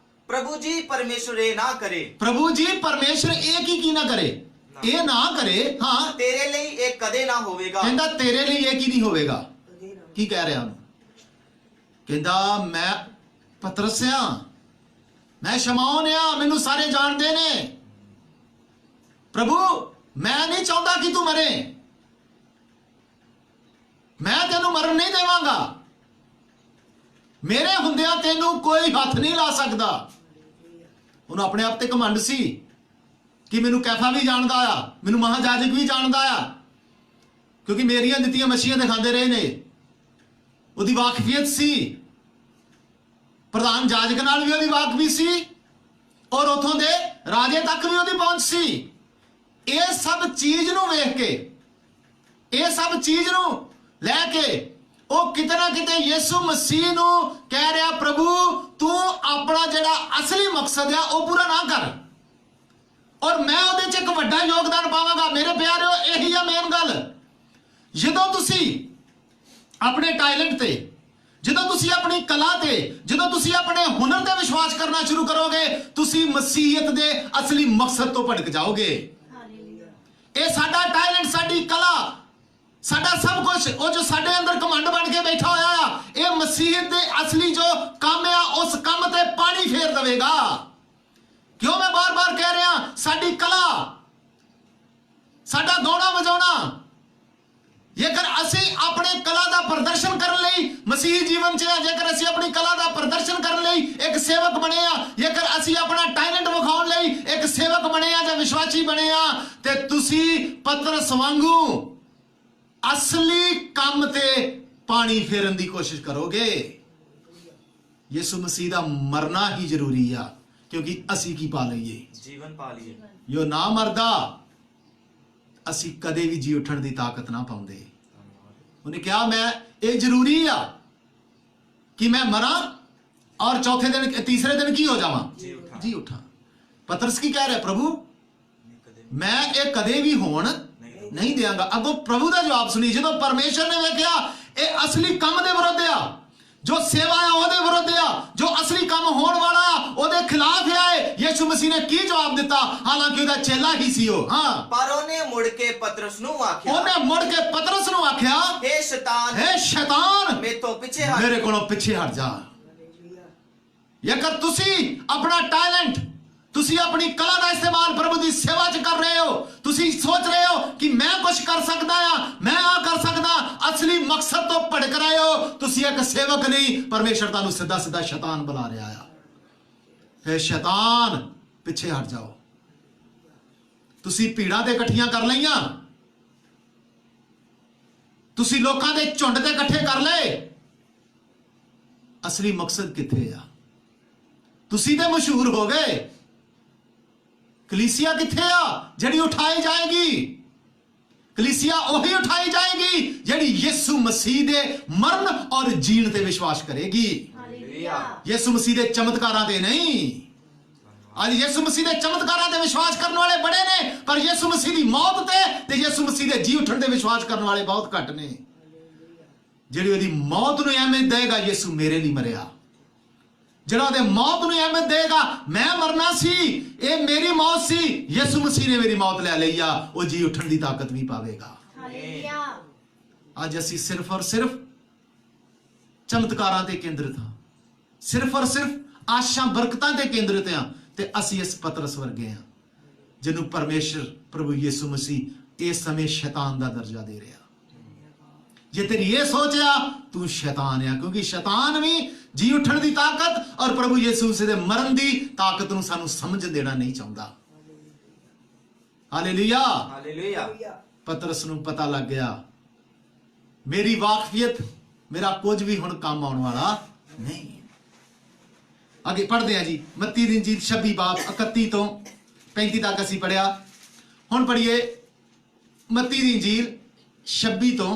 ਪ੍ਰਭੂ ਜੀ ਪਰਮੇਸ਼ਰ ਇਹ ਨਾ ਕਰੇ। ਪ੍ਰਭੂ ਜੀ ਪਰਮੇਸ਼ਰ ਇਹ ਕੀ ਨਾ ਕਰੇ? ਇਹ ਨਾ ਕਰੇ, ਹਾਂ, ਤੇਰੇ ਲਈ ਇਹ ਕਦੇ ਨਾ ਹੋਵੇਗਾ। ਕਹਿੰਦਾ ਤੇਰੇ ਲਈ ਇਹ ਕੀ ਨਹੀਂ ਹੋਵੇਗਾ। ਕੀ ਕਹਿ ਰਿਹਾ ਉਹਨੂੰ? ਕਹਿੰਦਾ ਮੈਂ ਪਤਰਸ ਆ, ਮੈਂ ਸ਼ਮੌਨ ਆ, ਮੈਨੂੰ ਸਾਰੇ ਜਾਣਦੇ ਨੇ। ਪ੍ਰਭੂ ਮੈਂ ਨਹੀਂ ਚਾਹੁੰਦਾ ਕਿ ਤੂੰ ਮਰੇ, ਮੈਂ ਤੈਨੂੰ ਮਰਨ ਨਹੀਂ ਦੇਵਾਂਗਾ, ਮੇਰੇ ਹੁੰਦਿਆਂ ਤੈਨੂੰ ਕੋਈ ਹੱਥ ਨਹੀਂ ਲਾ ਸਕਦਾ। ਉਹਨੂੰ ਆਪਣੇ ਆਪ ਤੇ ਘਮੰਡ ਸੀ ਕਿ ਮੈਨੂੰ ਕੈਫਾ ਵੀ ਜਾਣਦਾ ਆ, ਮੈਨੂੰ ਮਹਾਜਾਜਕ ਵੀ ਜਾਣਦਾ ਆ, ਕਿਉਂਕਿ ਮੇਰੀਆਂ ਦਿੱਤੀਆਂ ਮੱਛੀਆਂ ਦਿਖਾਉਂਦੇ ਰਹੇ ਨੇ। ਉਹਦੀ ਵਾਕਫੀਅਤ ਸੀ, ਪ੍ਰਧਾਨ ਜਾਜਕ ਨਾਲ ਵੀ ਉਹਦੀ ਵਾਕਫੀ ਸੀ, ਔਰ ਉਥੋਂ ਦੇ ਰਾਜੇ ਤੱਕ ਵੀ ਉਹਦੀ ਪਹੁੰਚ ਸੀ। ਇਹ ਸਭ ਚੀਜ਼ ਨੂੰ ਵੇਖ ਕੇ, ਇਹ ਸਭ ਚੀਜ਼ ਨੂੰ ਲੈ ਕੇ ਉਹ ਕਿਤੇ ਨਾ ਕਿਤੇ ਯਿਸੂ ਮਸੀਹ ਨੂੰ ਕਹਿ ਰਿਹਾ, ਪ੍ਰਭੂ ਤੂੰ ਆਪਣਾ ਜਿਹੜਾ ਅਸਲੀ ਮਕਸਦ ਆ ਉਹ ਪੂਰਾ ਨਾ ਕਰ, ਔਰ ਮੈਂ ਉਹਦੇ 'ਚ ਇੱਕ ਵੱਡਾ ਯੋਗਦਾਨ ਪਾਵਾਂਗਾ। ਮੇਰੇ ਪਿਆਰਿਓ, ਇਹੀ ਆ ਮੇਨ ਗੱਲ। ਜਦੋਂ ਤੁਸੀਂ ਆਪਣੇ ਟੈਲੈਂਟ ਤੇ, ਜਦੋਂ ਤੁਸੀਂ ਆਪਣੀ ਕਲਾ ਤੇ, ਜਦੋਂ ਤੁਸੀਂ ਆਪਣੇ ਹੁਨਰ ਤੇ ਵਿਸ਼ਵਾਸ ਕਰਨਾ ਸ਼ੁਰੂ ਕਰੋਗੇ, ਤੁਸੀਂ ਮਸੀਹਤ ਦੇ ਅਸਲੀ ਮਕਸਦ ਤੋਂ ਭਟਕ ਜਾਓਗੇ। ਇਹ ਸਾਡਾ ਟੈਲੈਂਟ, ਸਾਡੀ ਕਲਾ, ਸਾਡਾ ਸਭ ਕੁਝ, ਉਹ ਜੋ ਸਾਡੇ ਅੰਦਰ ਕਮੰਡ ਬਣ ਕੇ ਬੈਠਾ ਹੋਇਆ ਆ, ਇਹ ਮਸੀਹਤ ਦੇ ਅਸਲੀ ਜੋ ਕੰਮ ਆ ਉਸ ਕੰਮ ਤੇ ਪਾਣੀ ਫੇਰ ਦੇਵੇਗਾ। ਕਿਉਂ ਮੈਂ ਬਾਰ-ਬਾਰ ਕਹਿ ਰਿਹਾ, ਸਾਡੀ ਕਲਾ, ਸਾਡਾ ਗਾਉਣਾ ਵਜਾਉਣਾ, ਜੇਕਰ ਅਸੀਂ ਆਪਣੇ ਕਲਾ ਦਾ ਪ੍ਰਦਰਸ਼ਨ ਕਰਨ ਲਈ ਮਸੀਹ ਜੀਵਨ 'ਚ ਆ, ਜੇਕਰ ਅਸੀਂ ਆਪਣੀ ਕਲਾ ਦਾ ਪ੍ਰਦਰਸ਼ਨ ਕਰਨ ਲਈ ਇੱਕ ਸੇਵਕ ਬਣੇ ਆ, ਜੇਕਰ ਅਸੀਂ ਆਪਣਾ ਟੈਲੈਂਟ ਵਿਖਾਉਣ ਲਈ ਇੱਕ ਸੇਵਕ ਬਣੇ ਆ ਜਾਂ ਵਿਸ਼ਵਾਸੀ ਬਣੇ ਆ, ਤੇ ਤੁਸੀਂ ਪਤਰਸ ਵਾਂਗੂ ਅਸਲੀ ਕੰਮ ਤੇ ਪਾਣੀ ਫੇਰਨ ਦੀ ਕੋਸ਼ਿਸ਼ ਕਰੋਗੇ। ਯਿਸੂ ਮਸੀਹ ਦਾ ਮਰਨਾ ਹੀ ਜ਼ਰੂਰੀ ਆ, ਕਿਉਂਕਿ ਅਸੀਂ ਕੀ ਪਾ ਲਈਏ? ਜੀਵਨ ਪਾ ਲਈਏ। ਜੋ ਨਾ ਮਰਦਾ ਅਸੀਂ ਕਦੇ ਵੀ ਜੀ ਉੱਠਣ ਦੀ ਤਾਕਤ ਨਾ ਪਾਉਂਦੇ। ਉਹਨੇ ਕਿਹਾ ਮੈਂ, ਇਹ ਜ਼ਰੂਰੀ ਆ ਕਿ ਮੈਂ ਮਰਾਂ ਔਰ ਚੌਥੇ ਦਿਨ, ਤੀਸਰੇ ਦਿਨ ਕੀ ਹੋ ਜਾਵਾਂ? ਜੀ ਉਠਾਂ। ਪਤਰਸ ਕੀ ਕਹਿ ਰਿਹਾ? ਪ੍ਰਭੂ ਮੈਂ ਇਹ ਕਦੇ ਵੀ ਹੋਣ ਨਹੀਂ ਦਿਆਂਗਾ। ਅੱਗੋਂ ਪ੍ਰਭੂ ਦਾ ਜਵਾਬ ਸੁਣੀ, ਜਦੋਂ ਪਰਮੇਸ਼ਰ ਨੇ ਵੇਖਿਆ ਇਹ ਅਸਲੀ ਕੰਮ ਦੇ ਵਿਰੁੱਧ ਆ, ਜੋ ਸੇਵਾ ਆ ਉਹਦੇ ਵਿਰੁੱਧ ਆ, ਜੋ ਅਸਲੀ ਕੰਮ ਹੋਣ ਵਾਲਾ ਉਹਦੇ ਖਿਲਾਫ ਆਏ, ਯਿਸੂ ਮਸੀਹ ਨੇ ਕੀ ਜਵਾਬ ਦਿੱਤਾ? ਹਾਲਾਂਕਿ ਉਹਦਾ ਚੇਲਾ ਹੀ ਸੀ ਉਹ, ਹਾਂ, ਪਰ ਉਹਨੇ ਮੁੜ ਕੇ ਪਤਰਸ ਨੂੰ ਆਖਿਆ, ਉਹਨੇ ਮੁੜ ਕੇ ਪਤਰਸ ਨੂੰ ਆਖਿਆ, ਹੇ ਸ਼ੈਤਾਨ, ਹੇ ਸ਼ੈਤਾਨ, ਮੇਥੋਂ ਪਿੱਛੇ ਹਟ, ਮੇਰੇ ਕੋਲੋਂ ਪਿੱਛੇ ਹਟ ਜਾ। ਜੇਕਰ ਤੁਸੀਂ ਆਪਣਾ ਟੈਲੈਂਟ, ਤੁਸੀਂ ਆਪਣੀ ਕਲਾ ਦਾ ਇਸਤੇਮਾਲ ਪ੍ਰਭੂ ਦੀ ਸੇਵਾ 'ਚ ਕਰ ਰਹੇ ਹੋ, ਤੁਸੀਂ ਸੋਚ ਰਹੇ ਹੋ ਕਿ ਮੈਂ ਕੁਝ ਕਰ ਸਕਦਾ ਆ, ਮੈਂ ਆ ਕਰ ਸਕਦਾ, ਅਸਲੀ ਮਕਸਦ ਤੋਂ ਭਟਕ ਰਹੇ ਹੋ। ਤੁਸੀਂ ਇੱਕ ਸੇਵਕ ਨਹੀਂ, ਪਰਮੇਸ਼ਰ ਤੁਹਾਨੂੰ ਸਿੱਧਾ ਸਿੱਧਾ ਸ਼ੈਤਾਨ ਬੁਲਾ ਰਿਹਾ ਆ। ਫੇ ਸ਼ੈਤਾਨ ਪਿੱਛੇ ਹਟ ਜਾਓ। ਤੁਸੀਂ ਭੀੜਾਂ ਤੇ ਇਕੱਠੀਆਂ ਕਰ ਲਈਆਂ, ਤੁਸੀਂ ਲੋਕਾਂ ਦੇ ਝੁੰਡ ਤੇ ਇਕੱਠੇ ਕਰ ਲਏ, ਅਸਲੀ ਮਕਸਦ ਕਿੱਥੇ ਆ? ਤੁਸੀਂ ਤੇ ਮਸ਼ਹੂਰ ਹੋ ਗਏ, ਕਲੀਸਿਆ ਕਿੱਥੇ ਆ ਜਿਹੜੀ ਉਠਾਈ ਜਾਏਗੀ? ਕਲੀਸਿਆ ਉਹੀ ਉਠਾਈ ਜਾਏਗੀ ਜਿਹੜੀ ਯਿਸੂ ਮਸੀਹ ਦੇ ਮਰਨ ਔਰ ਜੀਣ ਤੇ ਵਿਸ਼ਵਾਸ ਕਰੇਗੀ। ਯਿਸੂ ਮਸੀਹ ਦੇ ਚਮਤਕਾਰਾਂ ਤੇ ਨਹੀਂ। ਅੱਜ ਯਿਸੂ ਮਸੀਹ ਦੇ ਚਮਤਕਾਰਾਂ ਤੇ ਵਿਸ਼ਵਾਸ ਕਰਨ ਵਾਲੇ ਬੜੇ ਨੇ, ਪਰ ਯਿਸੂ ਮਸੀਹ ਦੀ ਮੌਤ ਤੇ ਯਿਸੂ ਮਸੀਹ ਦੇ ਜੀ ਉੱਠਣ ਤੇ ਵਿਸ਼ਵਾਸ ਕਰਨ ਵਾਲੇ ਬਹੁਤ ਘੱਟ ਨੇ। ਜਿਹੜੀ ਉਹਦੀ ਮੌਤ ਨੂੰ ਅਹਿਮੀਅਤ ਦੇਗਾ, ਯਿਸੂ ਮੇਰੇ ਲਈ ਮਰਿਆ। ਜਿਹੜਾ ਉਹਦੇ ਮੌਤ ਨੂੰ ਅਹਿਮੀਅਤ ਦੇਗਾ, ਮੈਂ ਮਰਨਾ ਸੀ, ਇਹ ਮੇਰੀ ਮੌਤ ਸੀ, ਯਿਸੂ ਮਸੀਹ ਨੇ ਮੇਰੀ ਮੌਤ ਲੈ ਲਈ ਆ, ਉਹ ਜੀ ਉੱਠਣ ਦੀ ਤਾਕਤ ਵੀ ਪਾਵੇਗਾ। ਅੱਜ ਅਸੀਂ ਸਿਰਫ ਔਰ ਸਿਰਫ ਚਮਤਕਾਰਾਂ ਤੇ ਕੇਂਦਰਿਤ ਹਾਂ, ਸਿਰਫ ਔਰ ਸਿਰਫ ਆਸ਼ਾ ਬਰਕਤਾਂ ਤੇ ਕੇਂਦਰਿਤ ਹਾਂ, ਤੇ ਅਸੀਂ ਇਸ ਪਤਰਸ ਵਰਗੇ ਹਾਂ ਜਿਹਨੂੰ ਪਰਮੇਸ਼ਰ ਪ੍ਰਭੂ ਯਿਸੂ ਮਸੀਹ ਇਸ ਸਮੇਂ ਸ਼ੈਤਾਨ ਦਾ ਦਰਜਾ ਦੇ ਰਿਹਾ। ਜੇ ਤੇਰੀ ਇਹ ਸੋਚਿਆ ਤੂੰ ਸ਼ੈਤਾਨ ਆ, ਕਿਉਂਕਿ ਸ਼ੈਤਾਨ ਵੀ ਜੀ ਉੱਠਣ ਦੀ ਤਾਕਤ ਔਰ ਪ੍ਰਭੂ ਯਿਸੂ ਮਸੀਹ ਦੇ ਮਰਨ ਦੀ ਤਾਕਤ ਨੂੰ ਸਾਨੂੰ ਸਮਝ ਦੇਣਾ ਨਹੀਂ ਚਾਹੁੰਦਾ। Hallelujah, hallelujah. ਪਤਰਸ ਨੂੰ ਪਤਾ ਲੱਗ ਗਿਆ, ਮੇਰੀ ਵਾਕਫੀਅਤ, ਮੇਰਾ ਕੁਝ ਵੀ ਹੁਣ ਕੰਮ ਆਉਣ ਵਾਲਾ ਨਹੀਂ। ਅੱਗੇ ਪੜ੍ਹਦੇ ਆ ਜੀ, ਮੱਤੀ ਦੀ ਇੰਜੀਲ 26 ਬਾਬ 31 ਤੋਂ 35 ਤੱਕ ਅਸੀਂ ਪੜ੍ਹਿਆ। ਹੁਣ ਪੜ੍ਹੀਏ ਮੱਤੀ ਦੀ ਇੰਜੀਲ 26 ਤੋਂ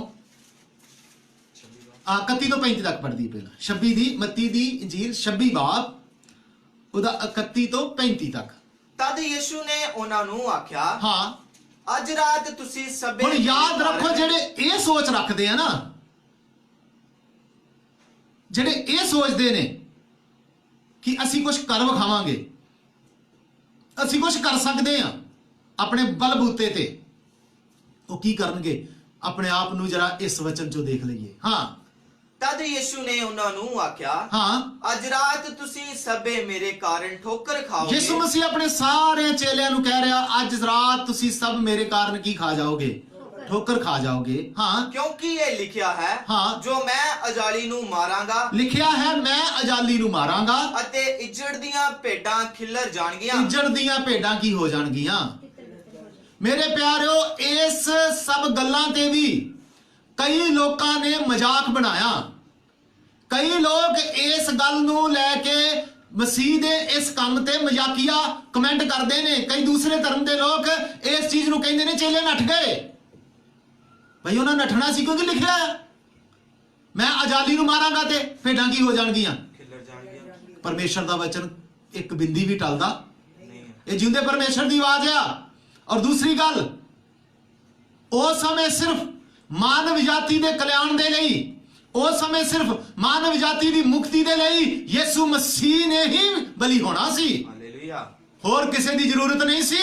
31 ਤੋਂ 35 ਤੱਕ ਪੜ੍ਹਦੀ ਪਹਿਲਾਂ। 26 ਦੀ ਮੱਤੀ ਦੀ ਇੰਜੀਲ 26 ਬਾਬ ਉਹਦਾ 31 ਤੋਂ 35 ਤੱਕ। ਤਦ ਯਿਸੂ ਨੇ ਉਹਨਾਂ ਨੂੰ ਆਖਿਆ, ਹਾਂ, ਅੱਜ ਰਾਤ ਤੁਸੀਂ ਸਭੇ। ਹੁਣ ਯਾਦ ਰੱਖੋ, ਜਿਹੜੇ ਇਹ ਸੋਚ ਰੱਖਦੇ ਆ ਨਾ, ਜਿਹੜੇ ਇਹ ਸੋਚਦੇ ਨੇ ਕਿ ਅਸੀਂ ਕੁਝ ਕਰ ਵਿਖਾਵਾਂਗੇ, ਅਸੀਂ ਕੁਝ ਕਰ ਸਕਦੇ ਆ, ਆਪਣੇ ਬਲਬੂਤੇ ਤੇ ਉਹ ਕੀ ਕਰਨਗੇ? ਆਪਣੇ ਆਪ ਨੂੰ ਜਰਾ ਇਸ ਵਚਨ ਚੋਂ ਦੇਖ ਲਈਏ। ਹਾਂ ਤਦ ਯਿਸੂ ਨੇ ਉਹਨਾਂ ਨੂੰ ਆਖਿਆ, ਹਾਂ ਅੱਜ ਰਾਤ ਤੁਸੀਂ ਸਭੇ ਮੇਰੇ ਕਾਰਨ ਠੋਕਰ ਖਾਓਗੇ। ਯਿਸੂ ਮਸੀਹ ਆਪਣੇ ਸਾਰੇ ਚੇਲਿਆਂ ਨੂੰ ਕਹਿ ਰਿਹਾ, ਅੱਜ ਰਾਤ ਤੁਸੀਂ ਸਭ ਮੇਰੇ ਕਾਰਨ ਕੀ ਖਾ ਜਾਓਗੇ? ਠੋਕਰ ਖਾ ਜਾਓਗੇ। ਹਾਂ ਕਿਉਂਕਿ ਇਹ ਲਿਖਿਆ ਹੈ, ਹਾਂ। ਜੋ ਮੈਂ ਅਜਾਲੀ ਨੂੰ ਮਾਰਾਂਗਾ ਲਿਖਿਆ ਹੈ, ਮੈਂ ਅਜਾਲੀ ਨੂੰ ਮਾਰਾਂਗਾ ਅਤੇ ਇੱਜੜ ਦੀਆਂ ਭੇਡਾਂ ਖਿੱਲਰ ਜਾਣਗੀਆਂ। ਇੱਜੜ ਦੀਆਂ ਭੇਡਾਂ ਕੀ ਹੋ ਜਾਣਗੀਆਂ? ਮੇਰੇ ਪਿਆਰਿਓ, ਇਸ ਸਭ ਗੱਲਾਂ ਤੇ ਵੀ ਕਈ ਲੋਕਾਂ ਨੇ ਮਜ਼ਾਕ ਬਣਾਇਆ। ਕਈ ਲੋਕ ਇਸ ਗੱਲ ਨੂੰ ਲੈ ਕੇ ਮਸੀਹ ਦੇ ਇਸ ਕੰਮ ਤੇ ਮਜ਼ਾਕੀਆ ਕਮੈਂਟ ਕਰਦੇ ਨੇ। ਕਈ ਦੂਸਰੇ ਧਰਮ ਦੇ ਲੋਕ ਇਸ ਚੀਜ਼ ਨੂੰ ਕਹਿੰਦੇ ਨੇ ਚੇਲੇ ਨੱਠ ਗਏ। ਭਈ ਉਹਨਾਂ ਨੱਠਣਾ ਸੀ ਕਿਉਂਕਿ ਲਿਖਿਆ ਹੈ, ਮੈਂ ਅਜਾਲੀ ਨੂੰ ਮਾਰਾਂਗਾ ਤੇ ਭੇਡਾਂ ਕੀ ਹੋ ਜਾਣਗੀਆਂ? ਖਿੱਲਰ ਜਾਣਗੀਆਂ। ਪਰਮੇਸ਼ਰ ਦਾ ਵਚਨ ਇੱਕ ਬਿੰਦੀ ਵੀ ਟਲਦਾ ਨਹੀਂ ਹੈ। ਇਹ ਜਿਉਂਦੇ ਪਰਮੇਸ਼ਰ ਦੀ ਆਵਾਜ਼ ਆ। ਔਰ ਦੂਸਰੀ ਗੱਲ, ਉਸ ਸਮੇਂ ਸਿਰਫ ਮਾਨਵ ਜਾਤੀ ਦੇ ਕਲਿਆਣ ਦੇ ਲਈ, ਉਸ ਸਮੇਂ ਸਿਰਫ ਮਾਨਵ ਜਾਤੀ ਦੀ ਮੁਕਤੀ ਦੇ ਲਈ ਯਿਸੂ ਮਸੀਹ ਨੇ ਹੀ ਬਲੀ ਹੋਣਾ ਸੀ। ਹਾਲੇਲੂਇਆ। ਹੋਰ ਕਿਸੇ ਦੀ ਜ਼ਰੂਰਤ ਨਹੀਂ ਸੀ,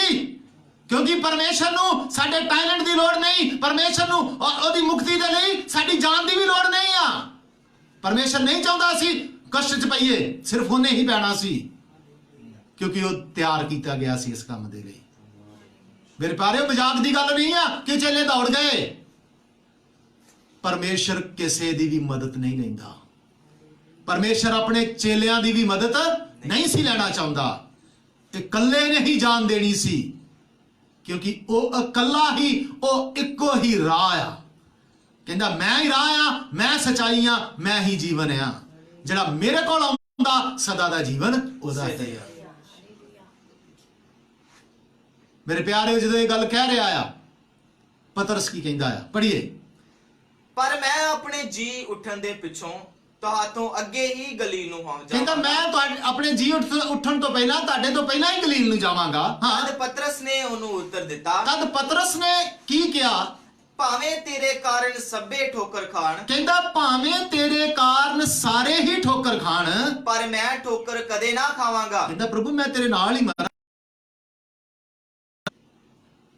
ਕਿਉਂਕਿ ਪਰਮੇਸ਼ਰ ਨੂੰ ਸਾਡੇ ਟੈਲੈਂਟ ਦੀ ਲੋੜ ਨਹੀਂ। ਪਰਮੇਸ਼ਰ ਨੂੰ ਉਹਦੀ ਮੁਕਤੀ ਦੇ ਲਈ ਸਾਡੀ ਜਾਨ ਦੀ ਵੀ ਲੋੜ ਨਹੀਂ ਆ। ਪਰਮੇਸ਼ਰ ਨਹੀਂ ਚਾਹੁੰਦਾ ਅਸੀਂ ਕਸ਼ਟ 'ਚ ਪਈਏ, ਸਿਰਫ ਉਹਨੇ ਹੀ ਪੈਣਾ ਸੀ, ਕਿਉਂਕਿ ਉਹ ਤਿਆਰ ਕੀਤਾ ਗਿਆ ਸੀ ਇਸ ਕੰਮ ਦੇ ਲਈ। ਮੇਰੇ ਪਿਆਰਿਓ, ਮਜ਼ਾਕ ਦੀ ਗੱਲ ਨਹੀਂ ਆ ਕਿ ਚੇਲੇ ਦੌੜ ਗਏ। ਪਰਮੇਸ਼ਰ ਕਿਸੇ ਦੀ ਵੀ ਮਦਦ ਨਹੀਂ ਲੈਂਦਾ। ਪਰਮੇਸ਼ਰ ਆਪਣੇ ਚੇਲਿਆਂ ਦੀ ਵੀ ਮਦਦ ਨਹੀਂ ਸੀ ਲੈਣਾ ਚਾਹੁੰਦਾ। ਇਕੱਲੇ ਨੇ ਹੀ ਜਾਨ ਦੇਣੀ ਸੀ, ਕਿਉਂਕਿ ਉਹ ਇਕੱਲਾ ਹੀ, ਉਹ ਇੱਕੋ ਹੀ ਰਾਹ ਆ। ਕਹਿੰਦਾ ਮੈਂ ਹੀ ਰਾਹ ਆ, ਮੈਂ ਸਚਾਈ ਆ, ਮੈਂ ਹੀ ਜੀਵਨ ਆ। ਜਿਹੜਾ ਮੇਰੇ ਕੋਲ ਆਉਂਦਾ ਸਦਾ ਦਾ ਜੀਵਨ ਉਹਦਾ ਹੀ ਆ। ਮੇਰੇ ਪਿਆਰਿਓ, ਜਦੋਂ ਇਹ ਗੱਲ ਕਹਿ ਰਿਹਾ ਆ, ਪਤਰਸ ਕੀ ਕਹਿੰਦਾ ਆ? ਪੜ੍ਹੀਏ। ਪਰ ਮੈਂ ਆਪਣੇ ਜੀ ਉੱਠਣ ਦੇ ਪਿੱਛੋਂ ਤੁਹਾਤੋਂ ਅੱਗੇ ਹੀ ਗਲੀਲ ਨੂੰ ਪਹੁੰਚ ਕਹਿੰਦਾ ਮੈਂ ਤੁਹਾਡੇ ਆਪਣੇ ਜੀ ਉੱਠਣ ਤੋਂ ਪਹਿਲਾਂ, ਤੁਹਾਡੇ ਤੋਂ ਪਹਿਲਾਂ ਹੀ ਗਲੀਲ ਨੂੰ ਜਾਵਾਂਗਾ। ਹਾਂ ਤਦ ਪਤਰਸ ਨੇ ਉਹਨੂੰ ਉੱਤਰ ਦਿੱਤਾ, ਤਦ ਪਤਰਸ ਨੇ ਕੀ ਕਿਹਾ? ਭਾਵੇਂ ਤੇਰੇ ਕਾਰਨ ਸਭੇ ਠੋਕਰ ਖਾਣ, ਕਹਿੰਦਾ ਭਾਵੇਂ ਤੇਰੇ ਕਾਰਨ ਸਾਰੇ ਹੀ ਠੋਕਰ ਖਾਣ, ਪਰ ਮੈਂ ਠੋਕਰ ਕਦੇ ਨਾ ਖਾਵਾਂਗਾ। ਕਹਿੰਦਾ ਪ੍ਰਭੂ ਮੈਂ ਤੇਰੇ ਨਾਲ ਹੀ ਮਰਾਂ,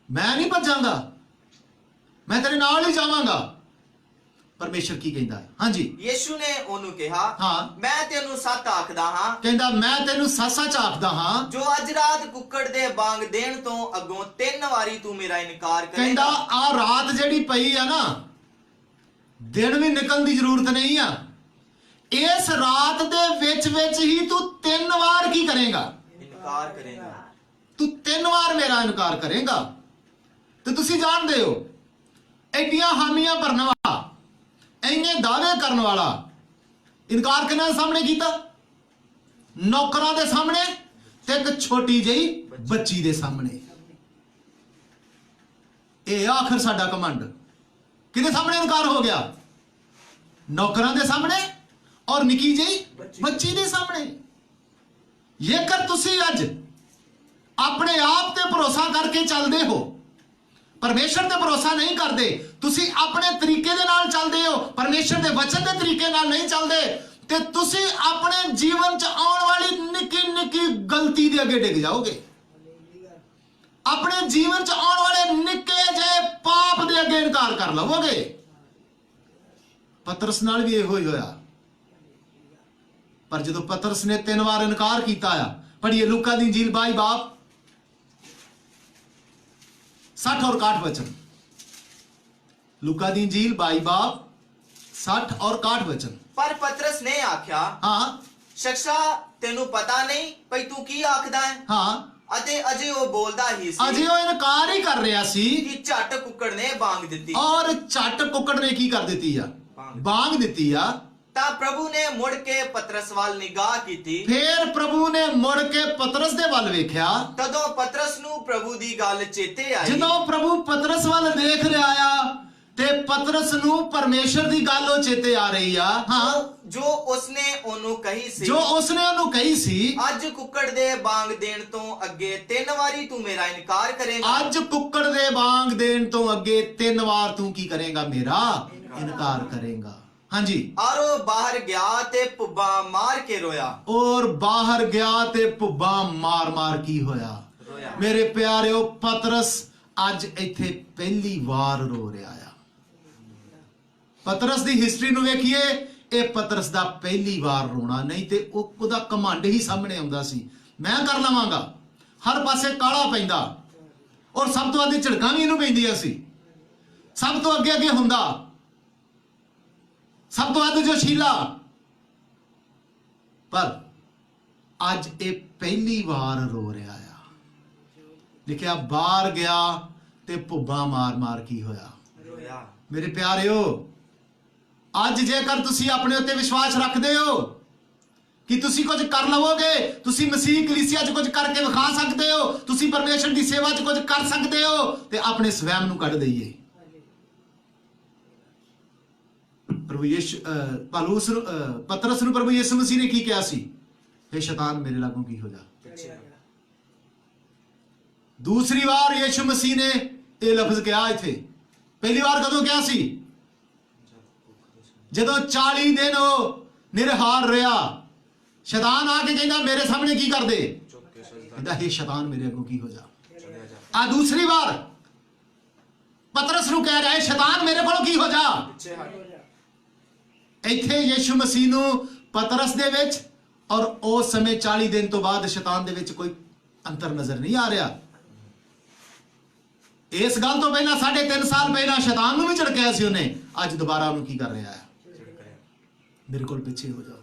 ਮੈਂ ਨਹੀਂ ਭੱਜਾਂਗਾ, ਮੈਂ ਤੇਰੇ ਨਾਲ ਹੀ ਜਾਵਾਂਗਾ। ਪਰਮੇਸ਼ਰ ਕੀ ਕਹਿੰਦਾ ਹੈ? ਹਾਂਜੀ। ਯਿਸੂ ਨੇ ਉਹਨੂੰ ਕਿਹਾ, ਹਾਂ। ਮੈਂ ਤੈਨੂੰ ਸੱਚ ਆਖਦਾ ਹਾਂ, ਕਹਿੰਦਾ ਮੈਂ ਤੈਨੂੰ ਸੱਚ ਆਖਦਾ ਹਾਂ, ਜੋ ਅੱਜ ਰਾਤ ਕੁੱਕੜ ਦੇ ਵਾਂਗ ਦੇਣ ਤੋਂ ਅੱਗੋਂ 3 ਵਾਰੀ ਤੂੰ ਮੇਰਾ ਇਨਕਾਰ ਕਹਿੰਦਾ ਕਰੇਗਾ। ਆ ਰਾਤ ਜਿਹੜੀ ਪਈ ਆ ਨਾ, ਦਿਨ ਵੀ ਨਿਕਲਣ ਦੀ ਜ਼ਰੂਰਤ ਨਹੀਂ ਆ। ਇਸ ਰਾਤ ਦੇ ਵਿੱਚ ਹੀ ਤੂੰ 3 ਵਾਰ ਕੀ ਕਰੇਗਾ? ਇਨਕਾਰ ਕਰੇਗਾ। ਤੂੰ 3 ਵਾਰ ਮੇਰਾ ਇਨਕਾਰ ਕਰੇਗਾ। ਤੇ ਤੁਸੀਂ ਜਾਣਦੇ ਹੋ, ਐਡੀਆਂ ਹਾਮੀਆਂ ਭਰਨ ਵਾਲਾ, ਇੰਨੇ ਦਾਅਵੇ ਕਰਨ ਵਾਲਾ ਇਨਕਾਰ ਕਿਹਨਾਂ ਦੇ ਸਾਹਮਣੇ ਕੀਤਾ? ਨੌਕਰਾਂ ਦੇ ਸਾਹਮਣੇ ਤੇ ਇੱਕ ਛੋਟੀ ਜਿਹੀ ਬੱਚੀ ਦੇ ਸਾਹਮਣੇ। ਇਹ ਆਖਰ ਸਾਡਾ ਕਮਾਂਡ ਕਿਹਦੇ ਸਾਹਮਣੇ ਇਨਕਾਰ ਹੋ ਗਿਆ? ਨੌਕਰਾਂ ਦੇ ਸਾਹਮਣੇ ਔਰ ਨਿੱਕੀ ਜਿਹੀ ਬੱਚੀ ਦੇ ਸਾਹਮਣੇ। ਜੇਕਰ ਤੁਸੀਂ ਅੱਜ ਆਪਣੇ ਆਪ ਤੇ ਭਰੋਸਾ ਕਰਕੇ ਚੱਲਦੇ ਹੋ, ਪਰਮੇਸ਼ਰ ਤੇ ਭਰੋਸਾ ਨਹੀਂ ਕਰਦੇ, ਤੁਸੀਂ ਆਪਣੇ ਤਰੀਕੇ ਦੇ ਨਾਲ ਚੱਲਦੇ ਹੋ, ਪਰਮੇਸ਼ਰ ਦੇ ਵਚਨ ਦੇ ਤਰੀਕੇ ਨਾਲ ਨਹੀਂ ਚੱਲਦੇ, ਤੇ ਤੁਸੀਂ ਆਪਣੇ ਜੀਵਨ 'ਚ ਆਉਣ ਵਾਲੀ ਨਿੱਕੀ ਨਿੱਕੀ ਗਲਤੀ ਦੇ ਅੱਗੇ ਡਿੱਗ ਜਾਓਗੇ। ਆਪਣੇ ਜੀਵਨ 'ਚ ਆਉਣ ਵਾਲੇ ਨਿੱਕੇ ਜਿਹੇ ਪਾਪ ਦੇ ਅੱਗੇ ਇਨਕਾਰ ਕਰ ਲਵੋਗੇ। ਪਤਰਸ ਨਾਲ ਵੀ ਇਹੋ ਹੀ ਹੋਇਆ। ਪਰ ਜਦੋਂ ਪਤਰਸ ਨੇ 3 ਵਾਰ ਇਨਕਾਰ ਕੀਤਾ ਆ, ਪੜ੍ਹੀਏ ਲੂਕਾ ਦੀ ਇੰਜੀਲ 22 ਬਾਬ 60 और 61 वचन। लूका दी इंजील 22 बाब 60 और 61 वचन। ਪਰ ਪਤਰਸ ਨੇ ਆਖਿਆ, हाँ ਸ਼ਖਸਾ ਤੈਨੂੰ ਪਤਾ ਨਹੀਂ ਭਈ ਤੂੰ ਕੀ ਆਖਦਾ ਹੈ? हाँ ਅਤੇ ਅਜੇ ਉਹ ਬੋਲਦਾ ਹੀ ਸੀ अजे वो इनकार ही कर रहा सी ਕਿ ਝੱਟ ਕੁੱਕੜ ਨੇ ਬਾਂਗ ਦਿੱਤੀ। और झट कुकड़ ने की कर दी आ? बांग दी आ। ਤਾਂ ਪ੍ਰਭੂ ਨੇ ਮੁੜ ਕੇ ਪਤਰਸ ਵੱਲ ਨਿਗਾਹ ਕੀਤੀ। फिर प्रभु ने मुड़ के पतरस दे वल वेख्या। ਤਦੋਂ ਪਤਰਸ ਨੂੰ ਪ੍ਰਭੂ ਦੀ ਗੱਲ ਚੇਤੇ ਆਈ। ਜਦੋਂ प्रभु पतरस वल देख रहा आ ਤੇ ਪਤਰਸ ਨੂੰ ਪਰਮੇਸ਼ਰ ਦੀ ਗੱਲ ਉਹ ਚੇਤੇ ਆ ਰਹੀ ਆ। ਹਾਂ, ਜੋ ਉਸਨੇ ਉਹਨੂੰ ਕਹੀ ਸੀ, ਜੋ ਉਸਨੇ ਉਹਨੂੰ ਕਹੀ ਸੀ, ਅੱਜ ਕੁੱਕੜ ਦੇ ਬਾਂਗ ਦੇਣ ਤੋਂ ਅੱਗੇ 3 ਵਾਰੀ ਤੂੰ ਮੇਰਾ ਇਨਕਾਰ ਕਰੇਗਾ। ਅੱਜ ਕੁੱਕੜ ਦੇ ਬਾਂਗ ਦੇਣ ਤੋਂ ਅੱਗੇ 3 ਵਾਰ ਤੂੰ ਕੀ ਕਰੇਗਾ? ਮੇਰਾ ਇਨਕਾਰ ਕਰੇਗਾ। ਹਾਂਜੀ। ਔਰ ਉਹ ਬਾਹਰ ਗਿਆ ਤੇ ਪੁੱਬਾਂ ਮਾਰ ਕੇ ਰੋਇਆ। ਔਰ ਬਾਹਰ ਗਿਆ ਤੇ ਪੁੱਬਾਂ ਮਾਰ ਮਾਰ ਕੀ ਹੋਇਆ? ਮੇਰੇ ਪਿਆਰਿਓ, ਪਤਰਸ ਅੱਜ ਇੱਥੇ ਪਹਿਲੀ ਵਾਰ ਰੋ ਰਿਹਾ ਆ। ਪਤਰਸ ਦੀ ਹਿਸਟਰੀ ਨੂੰ ਵੇਖੀਏ, ਇਹ ਪਤਰਸ ਦਾ ਪਹਿਲੀ ਵਾਰ ਰੋਣਾ। ਨਹੀਂ ਤੇ ਉਹਦਾ ਘਮੰਡ ਹੀ ਸਾਹਮਣੇ ਆਉਂਦਾ ਸੀ, ਮੈਂ ਕਰ ਲਵਾਂਗਾ। ਹਰ ਪਾਸੇ ਕਾਲਾ ਪੈਂਦਾ, ਔਰ ਸਭ ਤੋਂ ਵੱਧ ਝੜਕਾਂ ਵੀ ਇਹਨੂੰ ਪੈਂਦੀਆਂ ਸੀ। ਸਭ ਤੋਂ ਅੱਗੇ ਅੱਗੇ ਹੁੰਦਾ, ਸਭ ਤੋਂ ਵੱਧ ਜੋਸ਼ੀਲਾ। ਪਰ ਅੱਜ ਇਹ ਪਹਿਲੀ ਵਾਰ ਰੋ ਰਿਹਾ ਆ। ਲਿਖਿਆ ਬਾਹਰ ਗਿਆ ਤੇ ਭੁੱਬਾਂ ਮਾਰ ਮਾਰ ਕੀ ਹੋਇਆ। ਮੇਰੇ ਪਿਆਰਿਓ, ਅੱਜ ਜੇਕਰ ਤੁਸੀਂ ਆਪਣੇ ਉੱਤੇ ਵਿਸ਼ਵਾਸ ਰੱਖਦੇ ਹੋ ਕਿ ਤੁਸੀਂ ਕੁਝ ਕਰ ਲਵੋਗੇ, ਤੁਸੀਂ ਮਸੀਹ ਕਲੀਸਿਆ 'ਚ ਕੁਝ ਕਰਕੇ ਵਿਖਾ ਸਕਦੇ ਹੋ, ਤੁਸੀਂ ਪਰਮੇਸ਼ਰ ਦੀ ਸੇਵਾ 'ਚ ਕੁਝ ਕਰ ਸਕਦੇ ਹੋ, ਤੇ ਆਪਣੇ ਸਵੈਮ ਨੂੰ ਕੱਢ ਦਈਏ। ਪ੍ਰਭੂ ਯਿਸੂ ਪਤਰਸ ਨੂੰ ਪ੍ਰਭੂ ਯਿਸੂ ਮਸੀਹ ਨੇ ਕੀ ਕਿਹਾ ਸੀ? हे शैतान मेरे लागों की हो जा। दूसरी बार यीशु मसीह ने ये लफ्ज कहा इथे। पहली बार कदों क्या सी? जदों 40 दिन वो निरहार रहा, शैतान आके कहना मेरे सामने की कर दे, कहता हे शैतान मेरे अगों की हो जा। आ दूसरी बार पतरस नूं कह रहा है शैतान मेरे कोलों की हो जा। इत्थे यीशु मसीह नूं पतरस दे विच और उस समय 40 दिन तो बाद शैतान दे विच कोई अंतर नजर नहीं आ रहा। इस गल तो पहला 3.5 साल पहला शैतान नूं भी झड़किया सी उन्हें, अज दोबारा उन्हें की कर रहा है? मेरे कोल पिछे हो जाओ।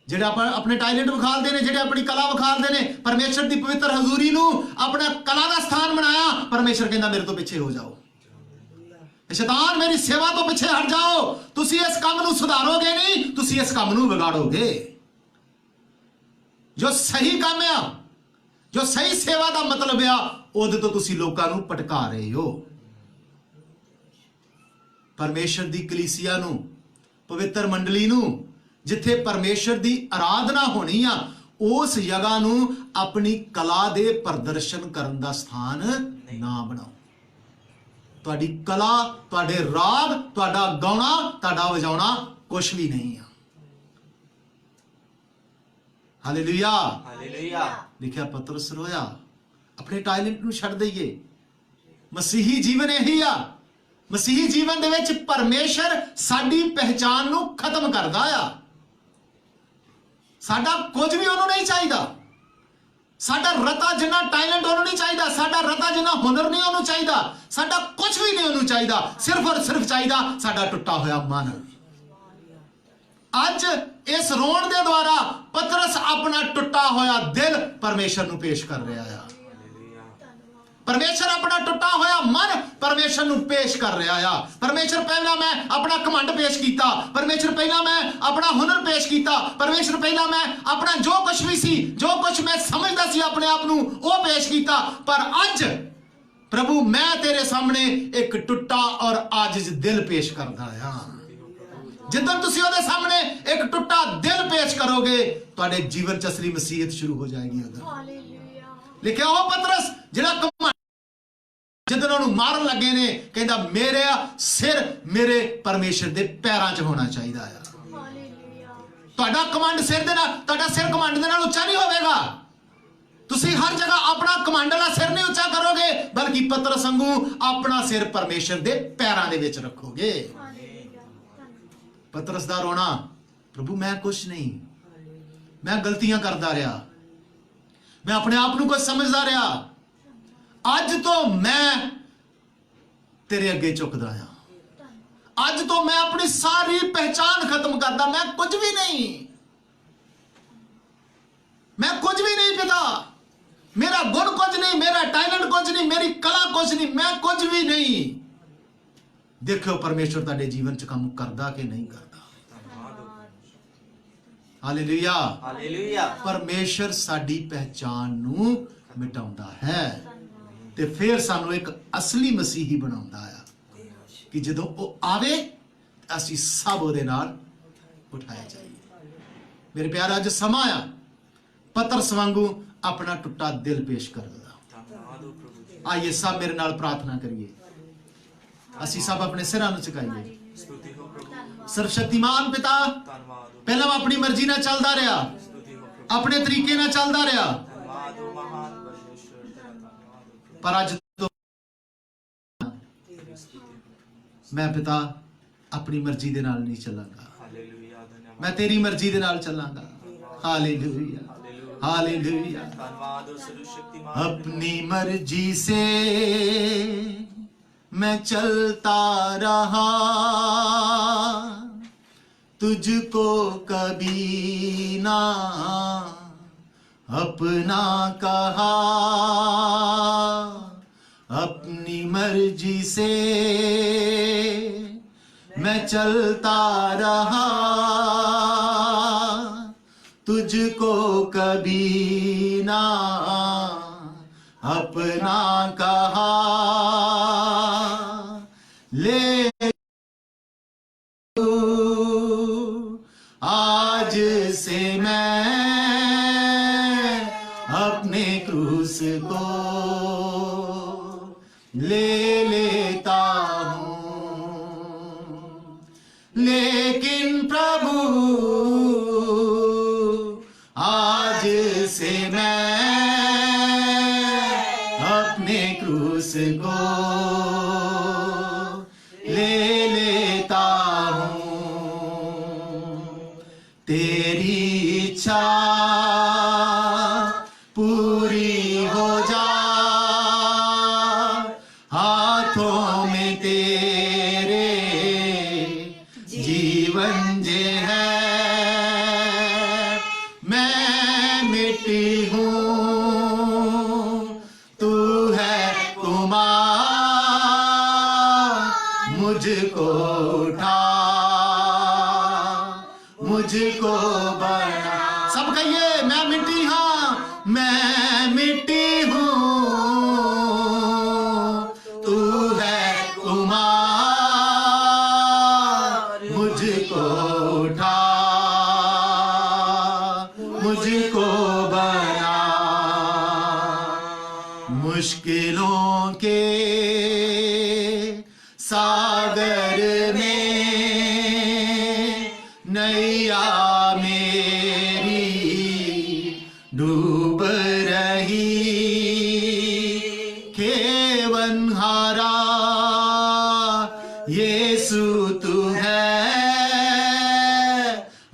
जेड़े अपने टैलेंट विखालते हैं, जेड़े अपनी कला विखालते हैं, परमेश्वर की पवित्र हजूरी नूं अपना कला का स्थान बनाया, परमेश्वर कहता मेरे तो पिछे हो जाओ। शैतान मेरी सेवा तो पिछे हट जाओ। तुसी इस काम नूं सुधारोगे नहीं, तुसी इस काम नूं बिगाड़ोगे। जो सही काम है, जो सही सेवा का मतलब है, ਉਹਦੇ ਤੋਂ ਤੁਸੀਂ ਲੋਕਾਂ ਨੂੰ ਭਟਕਾ ਰਹੇ ਹੋ। ਪਰਮੇਸ਼ਰ ਦੀ ਕਲੀਸਿਆ ਨੂੰ, ਪਵਿੱਤਰ ਮੰਡਲੀ ਨੂੰ, ਜਿੱਥੇ ਪਰਮੇਸ਼ਰ ਦੀ ਆਰਾਧਨਾ ਹੋਣੀ ਆ, ਉਸ ਜਗ੍ਹਾ ਨੂੰ ਆਪਣੀ ਕਲਾ ਦੇ ਪ੍ਰਦਰਸ਼ਨ ਕਰਨ ਦਾ ਸਥਾਨ ਨਾ ਬਣਾਓ। ਤੁਹਾਡੀ ਕਲਾ, ਤੁਹਾਡੇ ਰਾਗ, ਤੁਹਾਡਾ ਗਾਉਣਾ, ਤੁਹਾਡਾ ਵਜਾਉਣਾ ਕੁਝ ਵੀ ਨਹੀਂ ਆ। Hallelujah, hallelujah. ਲਿਖਿਆ ਪਤਰਸ ਰੋਇਆ। ਆਪਣੇ ਟੈਲੈਂਟ ਨੂੰ ਛੱਡ ਦਈਏ। ਮਸੀਹੀ ਜੀਵਨ ਇਹੀ ਆ। ਮਸੀਹੀ ਜੀਵਨ ਦੇ ਵਿੱਚ ਪਰਮੇਸ਼ਰ ਸਾਡੀ ਪਹਿਚਾਨ ਨੂੰ ਖਤਮ ਕਰਦਾ ਆ। ਸਾਡਾ ਕੁਝ ਵੀ ਉਹਨੂੰ ਨਹੀਂ ਚਾਹੀਦਾ। ਸਾਡਾ ਰਤਾ ਜਿੰਨਾ ਟੈਲੈਂਟ ਉਹਨੂੰ ਨਹੀਂ ਚਾਹੀਦਾ। ਸਾਡਾ ਰਤਾ ਜਿੰਨਾ ਹੁਨਰ ਨਹੀਂ ਉਹਨੂੰ ਚਾਹੀਦਾ। ਸਾਡਾ ਕੁਝ ਵੀ ਨਹੀਂ ਉਹਨੂੰ ਚਾਹੀਦਾ। ਸਿਰਫ ਔਰ ਸਿਰਫ ਚਾਹੀਦਾ ਸਾਡਾ ਟੁੱਟਾ ਹੋਇਆ ਮਨ। ਅੱਜ ਇਸ ਰੋਣ ਦੇ ਦੁਆਰਾ ਪਤਰਸ ਆਪਣਾ ਟੁੱਟਾ ਹੋਇਆ ਦਿਲ ਪਰਮੇਸ਼ਰ ਨੂੰ ਪੇਸ਼ ਕਰ ਰਿਹਾ ਆ। परमेश्वर अपना टुटा होया मन परमेश्वर नूं पेश कर रहा है। परमेश्वर पहला मैं अपना घमंड पेश किया, परमेश्वर पहला मैं अपना हुनर पेश किया, परमेश्वर पहला मैं अपना जो कुछ भी सी, जो कुछ मैं समझदा सी अपने आप नूं वो पेश किया। पर अज प्रभु मैं तेरे सामने एक टुटा और आजिज दिल पेश करदा हां। जिद्दन तुसीं ओहदे सामने एक टुटा दिल पेश करोगे, तुहाडे जीवन च असली मसीहत शुरू हो जाएगी। उधर लिखिया हो पतरस जिहड़ा ਜਦੋਂ ਉਹਨੂੰ ਮਾਰਨ ਲੱਗੇ ਨੇ, ਕਹਿੰਦਾ ਮੇਰਾ ਸਿਰ ਮੇਰੇ ਪਰਮੇਸ਼ਰ ਦੇ ਪੈਰਾਂ 'ਚ ਹੋਣਾ ਚਾਹੀਦਾ ਆ। ਤੁਹਾਡਾ ਕਮਾਂਡ ਸਿਰ ਦੇ ਨਾਲ, ਤੁਹਾਡਾ ਸਿਰ ਕਮਾਂਡ ਦੇ ਨਾਲ ਉੱਚਾ ਨਹੀਂ ਹੋਵੇਗਾ। ਤੁਸੀਂ ਹਰ ਜਗ੍ਹਾ ਆਪਣਾ ਕਮਾਂਡ ਵਾਲਾ ਸਿਰ ਨਹੀਂ ਉੱਚਾ ਕਰੋਗੇ, ਬਲਕਿ ਪਤਰਸ ਵਾਂਗੂ ਆਪਣਾ ਸਿਰ ਪਰਮੇਸ਼ਰ ਦੇ ਪੈਰਾਂ ਦੇ ਵਿੱਚ ਰੱਖੋਗੇ। ਪਤਰਸ ਦਾ ਰੋਣਾ, ਪ੍ਰਭੂ ਮੈਂ ਕੁਛ ਨਹੀਂ, ਮੈਂ ਗਲਤੀਆਂ ਕਰਦਾ ਰਿਹਾ, ਮੈਂ ਆਪਣੇ ਆਪ ਨੂੰ ਕੁਝ ਸਮਝਦਾ ਰਿਹਾ। ਅੱਜ ਤੋਂ ਮੈਂ ਤੇਰੇ ਅੱਗੇ ਝੁਕਦਾ ਹਾਂ। ਅੱਜ ਤੋਂ ਮੈਂ ਆਪਣੀ ਸਾਰੀ ਪਹਿਚਾਨ ਖਤਮ ਕਰਦਾ। ਮੈਂ ਕੁਝ ਵੀ ਨਹੀਂ, ਮੈਂ ਕੁਝ ਵੀ ਨਹੀਂ ਪਿਤਾ। ਮੇਰਾ ਗੁਣ ਕੁਝ ਨਹੀਂ, ਮੇਰਾ ਟੈਲੈਂਟ ਕੁਝ ਨਹੀਂ, ਮੇਰੀ ਕਲਾ ਕੁਝ ਨਹੀਂ, ਮੈਂ ਕੁਝ ਵੀ ਨਹੀਂ। ਦੇਖਿਓ ਪਰਮੇਸ਼ਰ ਤੁਹਾਡੇ ਜੀਵਨ 'ਚ ਕੰਮ ਕਰਦਾ ਕਿ ਨਹੀਂ ਕਰਦਾ। Hallelujah, hallelujah. ਪਰਮੇਸ਼ਰ ਸਾਡੀ ਪਹਿਚਾਨ ਨੂੰ ਮਿਟਾਉਂਦਾ ਹੈ ਤੇ ਫਿਰ ਸਾਨੂੰ ਇੱਕ ਅਸਲੀ ਮਸੀਹੀ ਬਣਾਉਂਦਾ ਆ ਕਿ ਜਦੋਂ ਉਹ ਆਵੇ ਅਸੀਂ ਸਭ ਉਹਦੇ ਨਾਲ ਉਠਾਏ ਜਾਈਏ। ਮੇਰੇ ਪਿਆਰਾ, ਅੱਜ ਸਮਾਂ ਆ ਪਤਰਸ ਵਾਂਗੂ ਆਪਣਾ ਟੁੱਟਾ ਦਿਲ ਪੇਸ਼ ਕਰਨ ਦਾ। ਆਈਏ ਸਭ ਮੇਰੇ ਨਾਲ ਪ੍ਰਾਰਥਨਾ ਕਰੀਏ। ਅਸੀਂ ਸਭ ਆਪਣੇ ਸਿਰਾਂ ਨੂੰ ਝੁਕਾਈਏ। ਸਰਵਸ਼ਕਤੀਮਾਨ ਪਿਤਾ, ਪਹਿਲਾਂ ਮੈਂ ਆਪਣੀ ਮਰਜ਼ੀ ਨਾਲ ਚੱਲਦਾ ਰਿਹਾ, ਆਪਣੇ ਤਰੀਕੇ ਨਾਲ ਚੱਲਦਾ ਰਿਹਾ, पर अज तो मैं पिता अपनी मर्जी दे नाल नहीं चलांगा, हालेलुया, धन्यवाद, मैं तेरी मर्जी दे नाल चलांगा। Hallelujah, hallelujah. धन्यवाद और सर्वशक्तिमान अपनी मर्जी से मैं चलता रहा, तुझको कभी ना अपना कहा। अपनी मर्जी से मैं चलता रहा, तुझको कभी ना अपना कहा। ले आज से मैं अपने क्रूस को ले लेता हूँ, लेकिन प्रभु आज से मैं अपने क्रूस को ले लेता हूँ। तेरी इच्छा पूरी हो जा, हाथों में तेरे जीवन जे है। मैं मिट्टी हूँ, तू है कुमार, मुझको उठा, मुझको बना। सब कहिए, मैं मिट्टी हाँ, मैं मिट्टी हूँ, तू है कुमार, मुझको उठा, मुझको बना। मुश्किलों के सागर में नैया मेरी डूब रही, खेवनहारा यीशु तू है,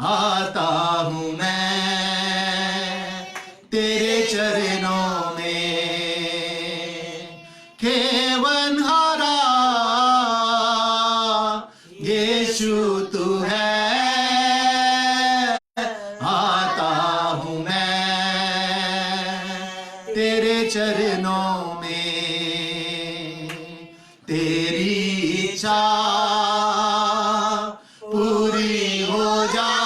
आता हूँ मैं तेरे चरणों में। खेवनहारा यीशु तू है, आता हूँ मैं तेरे चरणों में। तेरी इच्छा पूरी हो जाए,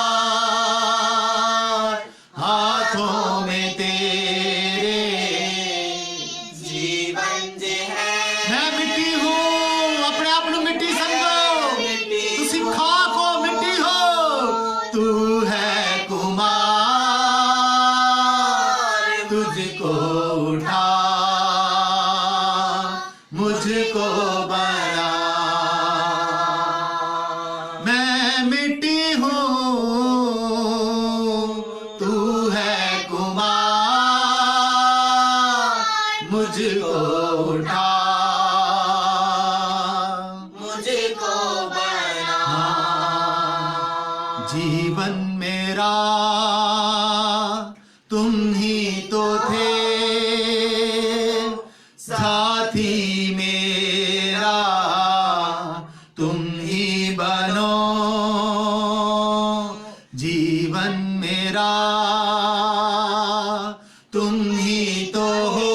हाथों में तेरे जीवन जे है। मैं मिट्टी हूँ, अपने आप ਨੂੰ मिट्टी समझो, तुसी खाक हो, मिट्टी हो। तू है कुमार, तुझको उठा, मुझको बना। मैं मिट्टी हूँ, तू है कुमार, मुझको उठा, मुझको बना। जीवन मेरा तुम ही तो थे, साथी मेरा तुम ही बनो। जीवन मेरा तुम ही तो हो,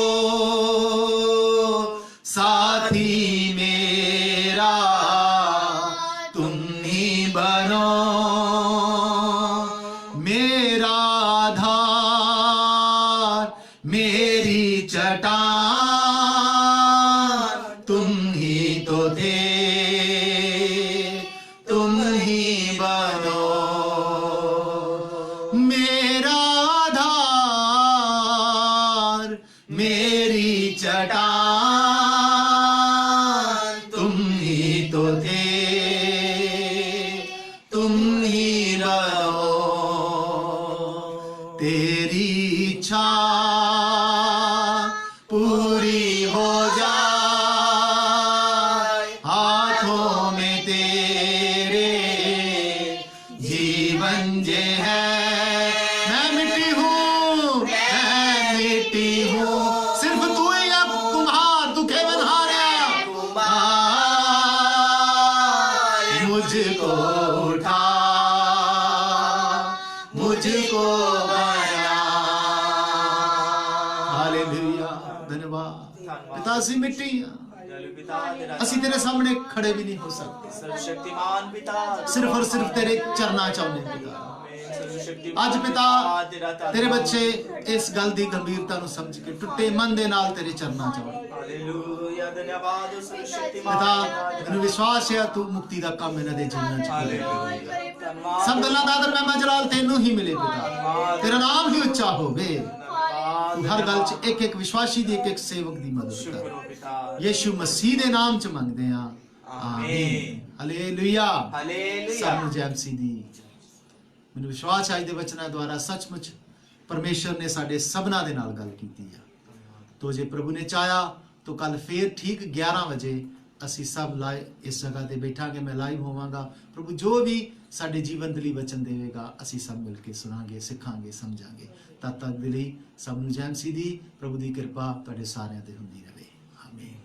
साथी मेरा तुम ही बनो। मेरा आधार, मेरी चट्टान तुम ही तो थे, तुम ही बनो। मेरा आधार, मेरी चट्टान तुम ही तो थे, तुम ही बनो। तेरी इच्छा पूरी हो में तेरे जीवन जे है। मैं मिट्टी हूँ, मैं मिट्टी हूँ, सिर्फ तू ही है कुम्हार, तू केवल हारा। मुझको उठा, मुझको बना। हालेलुया, धन्यवाद पिता। ਅਸੀਂ ਮਿੱਟੀ ਹਾਂ, ਅਸੀਂ ਤੇਰੇ ਸਾਹਮਣੇ ਖੜੇ ਵੀ ਨਹੀਂ ਹੋ ਸਕਦੇ। सर्वशक्तिमान पिता, ਸਿਰਫ ਔਰ ਸਿਰਫ ਤੇਰੇ ਚਰਨਾਂ ਚ ਆਉਂਦੇ ਪਿਤਾ। ਅੱਜ ਪਿਤਾ ਤੇਰੇ ਬੱਚੇ ਇਸ ਗੱਲ ਦੀ ਗੰਭੀਰਤਾ ਨੂੰ ਸਮਝ ਕੇ ਟੁੱਟੇ ਮਨ ਦੇ ਨਾਲ ਤੇਰੇ ਚਰਨਾਂ ਚ ਆਉਣ। हालेलुया, धन्यवाद सर्वशक्तिमान ਪਿਤਾ ਮੈਨੂੰ ਵਿਸ਼ਵਾਸ ਹੈ ਤੂੰ ਮੁਕਤੀ ਦਾ ਕੰਮ ਇਹਨਾਂ ਦੇ ਜੀਵਨਾਂ ਚ ਕਰੇਗਾ। धन्यवाद ਸਭ ਗੱਲਾਂ ਦਾ ਆਦਰ ਮਹਿਮਾ ਜਲਾਲ ਤੈਨੂੰ ਹੀ ਮਿਲੇ ਪਿਤਾ। ਤੇਰਾ ਨਾਮ ਹੀ ਉੱਚਾ ਹੋਵੇ। ਤੂੰ ਹਰ ਗੱਲ ਚ ਇੱਕ ਇੱਕ ਵਿਸ਼ਵਾਸੀ ਦੀ ਇੱਕ ਇੱਕ ਸੇਵਕ ਦੀ ਮਦਦ शुक्र ਕਰ। हो पिता, ਯੀਸ਼ੂ ਮਸੀਹ ਦੇ ਨਾਮ ਚ ਮੰਗਦੇ ਹਾਂ, ਆਮੀਨ। ਹਾਲੇਲੂਇਆ। हालेलुया। ਸਾਨੂੰ ਜੈਮਸੀ ਦੀ ਮੈਨੂੰ ਵਿਸ਼ਵਾਸ ਹੈ ਅੱਜ ਦੇ ਵਚਨਾਂ ਦੁਆਰਾ ਸੱਚਮੁੱਚ ਪਰਮੇਸ਼ਰ ਨੇ ਸਾਡੇ ਸਭਨਾਂ ਦੇ ਨਾਲ ਗੱਲ ਕੀਤੀ ਆ। ਤੋ ਜੇ ਪ੍ਰਭੂ ਨੇ ਚਾਹਿਆ ਤਾਂ ਕੱਲ ਫੇਰ ਠੀਕ 11 ਵਜੇ ਅਸੀਂ ਸਭ ਲਾਈਵ ਇਸ ਜਗ੍ਹਾ ਤੇ ਬੈਠਾਂਗੇ। ਮੈਂ ਲਾਈਵ ਹੋਵਾਂਗਾ। ਪ੍ਰਭੂ ਜੋ ਵੀ ਸਾਡੇ ਜੀਵਨ ਦੇ ਲਈ ਵਚਨ ਦੇਵੇਗਾ ਅਸੀਂ ਸਭ ਮਿਲ ਕੇ ਸੁਣਾਂਗੇ, ਸਿੱਖਾਂਗੇ, ਸਮਝਾਂਗੇ। ਤਦ ਤੱਕ ਦੇ ਲਈ ਸਭ ਨੂੰ ਜੈਮਸੀ ਦੀ ਪ੍ਰਭੂ ਦੀ ਕਿਰਪਾ ਤੁਹਾਡੇ ਸਾਰਿਆਂ ਤੇ ਹੁੰਦੀ ਰਹੇ। ਆਮੀਨ।